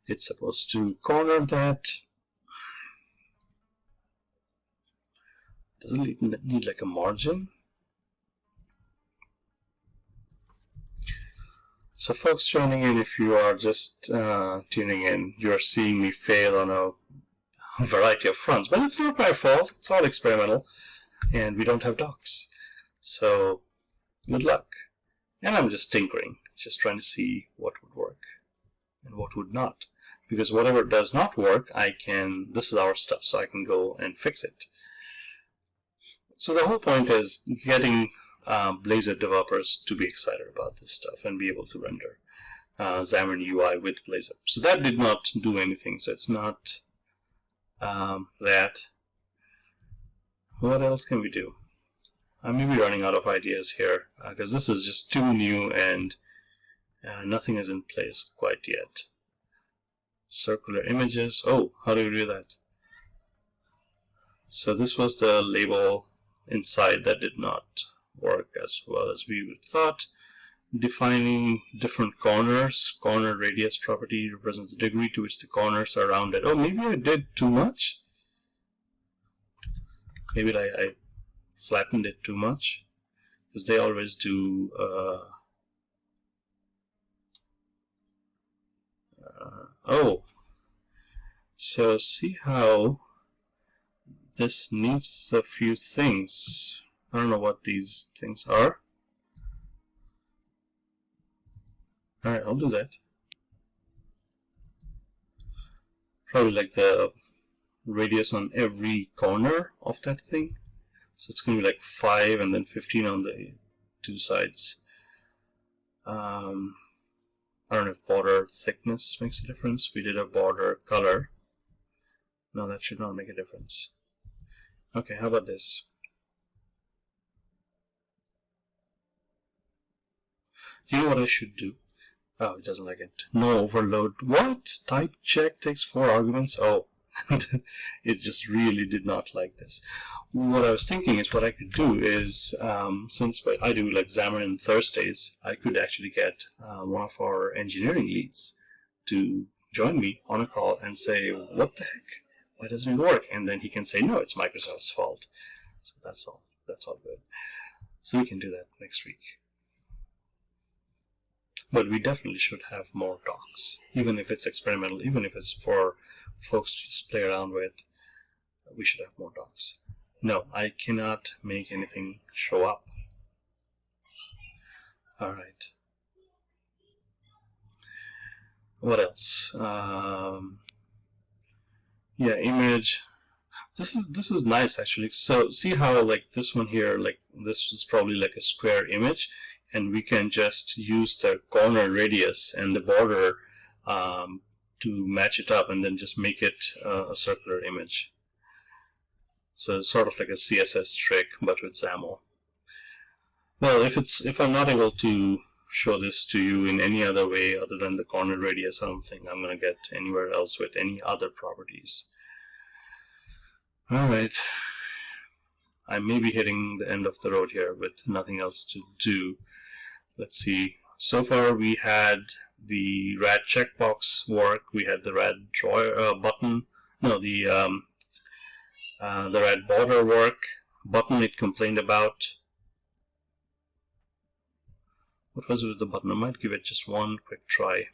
it's supposed to corner that. Does it need like a margin? So folks joining in, if you are just tuning in, you are seeing me fail on a variety of fronts. But it's not my fault. It's all experimental. And we don't have docs. So good luck. And I'm just tinkering, just trying to see what would work and what would not. Because whatever does not work, this is our stuff, so I can go and fix it. So the whole point is getting Blazor developers to be excited about this stuff and be able to render Xamarin UI with Blazor. So that did not do anything, so it's not that. What else can we do? I may be running out of ideas here because this is just too new and nothing is in place quite yet. Circular images. Oh, how do we do that? So this was the label inside that did not work as well as we would thought. Defining different corners. Corner radius property represents the degree to which the corners are rounded. Oh, maybe I did too much. Maybe I flattened it too much, because they always do oh, so see how this needs a few things. I don't know what these things are. Alright, I'll do that. Probably like the radius on every corner of that thing. So it's going to be like 5 and then 15 on the two sides. I don't know if border thickness makes a difference. We did a border color. No, that should not make a difference. Okay, how about this? You know what I should do? Oh, it doesn't like it. No overload. What? Type check takes 4 arguments? Oh, it just really did not like this. What I was thinking is what I could do is, since I do like Xamarin Thursdays, I could actually get one of our engineering leads to join me on a call and say, what the heck? Why doesn't it work? And then he can say, no, it's Microsoft's fault. So that's all. That's all good. So we can do that next week. But we definitely should have more docs, even if it's experimental, even if it's for folks to just play around with. We should have more docs. No, I cannot make anything show up. All right. What else? Yeah, image. This is nice actually. So see how like this one here, like this is probably like a square image, and we can just use the corner radius and the border to match it up, and then just make it a circular image. So it's sort of like a CSS trick, but with XAML. Well, if I'm not able to show this to you in any other way other than the corner radius, I don't think I'm going to get anywhere else with any other properties. All right. I may be hitting the end of the road here with nothing else to do. Let's see. So far we had the rad checkbox work. We had the rad drawer button. No, the rad border work. Button it complained about. What was it with the button? I might give it just one quick try.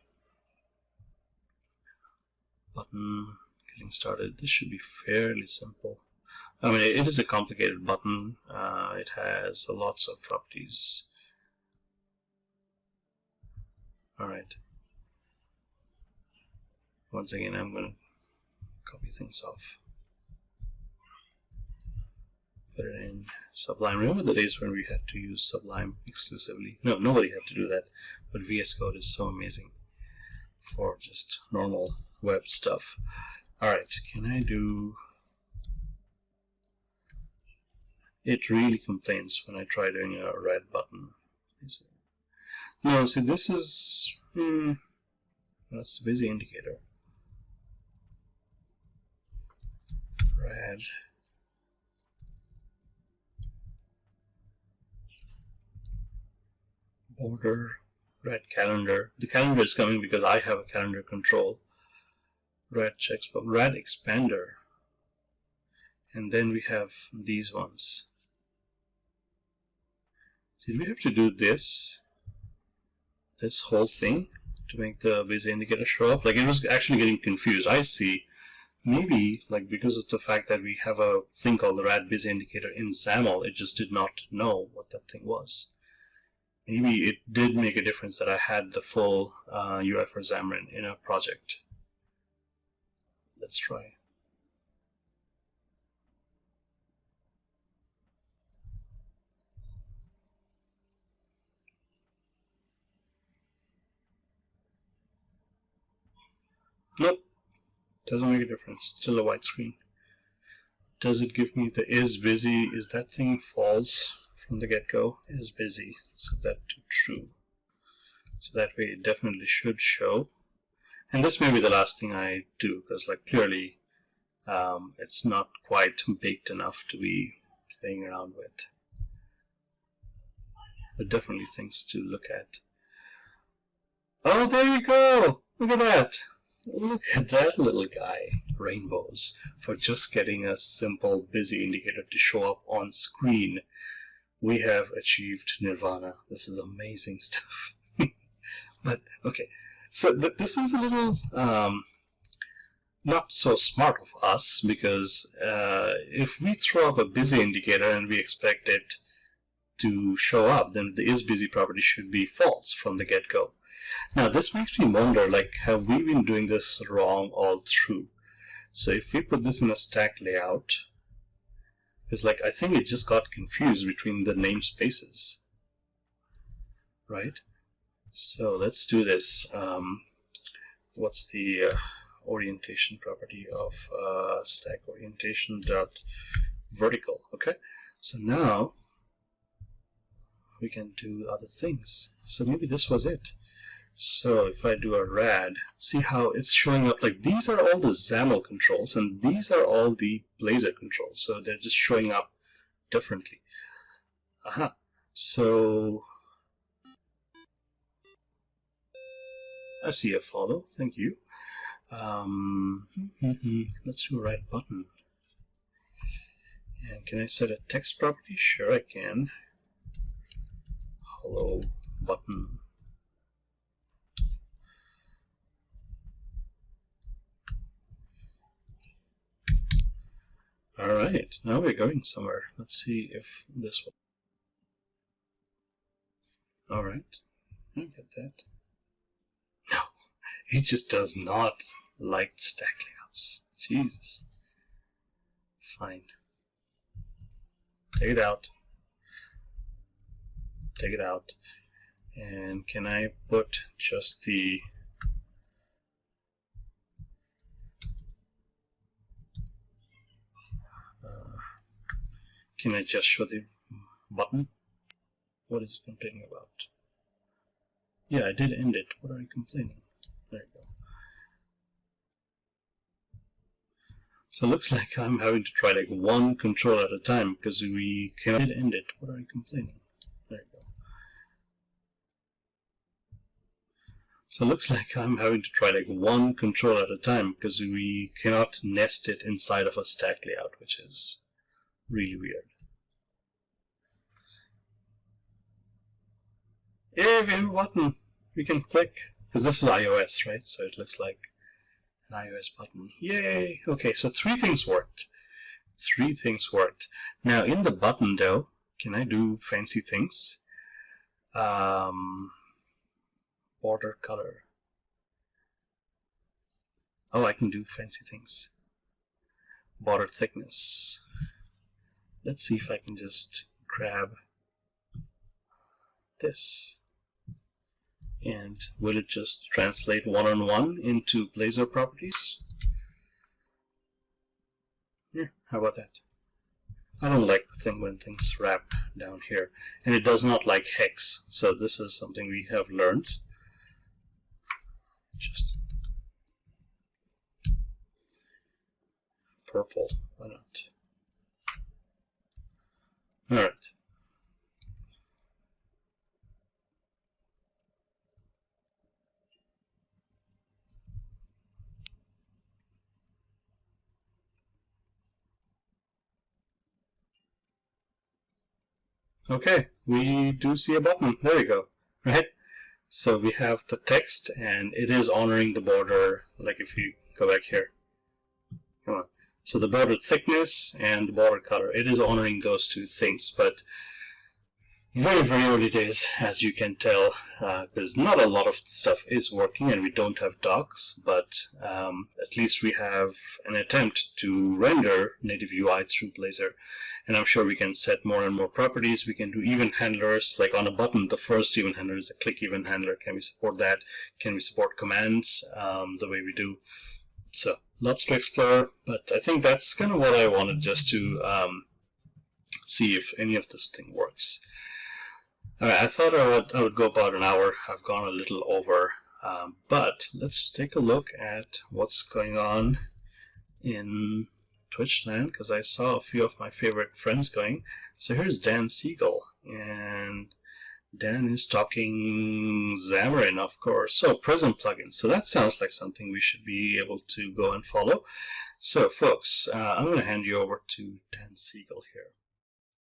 Button, getting started. This should be fairly simple. I mean, it is a complicated button. It has lots of properties. Alright. Once again, I'm going to copy things off. Put it in Sublime. Remember the days when we had to use Sublime exclusively? No, nobody had to do that. But VS Code is so amazing for just normal web stuff. Alright, can I do... It really complains when I try doing a red button. No, see, this is... that's the busy indicator. Red. Border. Red calendar. The calendar is coming because I have a calendar control. Red checkbox. Red expander. And then we have these ones. Did we have to do this whole thing to make the busy indicator show up? Like, it was actually getting confused. I see. Maybe, like, because of the fact that we have a thing called the red busy indicator in XAML, it just did not know what that thing was. Maybe it did make a difference that I had the full UI for Xamarin in a project. Let's try. Nope, doesn't make a difference. Still a white screen. Does it give me the is busy? Is that thing false from the get-go? Is busy. Set that to true. So that way it definitely should show. And this may be the last thing I do, because like clearly it's not quite baked enough to be playing around with. But definitely things to look at. Oh, there you go! Look at that! Look at that little guy. Rainbows. For just getting a simple busy indicator to show up on screen. We have achieved nirvana. This is amazing stuff. But, okay. So this is a little not so smart of us, because if we throw up a busy indicator and we expect it to show up, then the isBusy property should be false from the get-go. Now this makes me wonder, like, have we been doing this wrong all through? So if we put this in a stack layout, it's like, I think it just got confused between the namespaces, right? So let's do this. What's the orientation property of stack orientation dot vertical? Okay, so now we can do other things. So maybe this was it. So if I do a rad, see how it's showing up, like these are all the XAML controls and these are all the Blazor controls. So they're just showing up differently. Aha. So I see a follow. Thank you. Let's do a red button. And can I set a text property? Sure, I can. Hello button. All right, now we're going somewhere. Let's see if this will. All right, I get that. No, it just does not like stack layouts. Jesus. Fine. Take it out. Take it out. And can I put just the can I just show the button? What is it complaining about? Yeah, I did end it. What are you complaining? There you go. So it looks like I'm having to try like one control at a time because we cannot end it. What are you complaining? There you go. So it looks like I'm having to try like one control at a time because we cannot nest it inside of a stack layout, which is really weird. Yeah, we have a button. We can click, because this is iOS, right? So it looks like an iOS button. Yay! Okay, so 3 things worked. 3 things worked. Now in the button though, can I do fancy things? Border color. Oh, I can do fancy things. Border thickness. Let's see if I can just grab this. And will it just translate one-on-one into Blazor properties? Yeah, how about that? I don't like when things wrap down here. And it does not like hex. So this is something we have learned. Just purple, why not? Alright. Okay, we do see a button. There we go. Right? So we have the text, and it is honoring the border. Like if you go back here. Come on. So the border thickness and the border color, it is honoring those 2 things. But very, very early days, as you can tell, because not a lot of stuff is working, and we don't have docs, but at least we have an attempt to render native UI through Blazor. And I'm sure we can set more and more properties. We can do event handlers, like on a button, the first event handler is a click event handler. Can we support that? Can we support commands the way we do? So lots to explore, but I think that's kind of what I wanted, just to see if any of this thing works. All right, I thought I would go about an hour. I've gone a little over, but let's take a look at what's going on in Twitch land, because I saw a few of my favorite friends going. So here's Dan Siegel, and Dan is talking Xamarin, of course. So Prism plugins. So that sounds like something we should be able to go and follow. So folks, I'm going to hand you over to Dan Siegel here.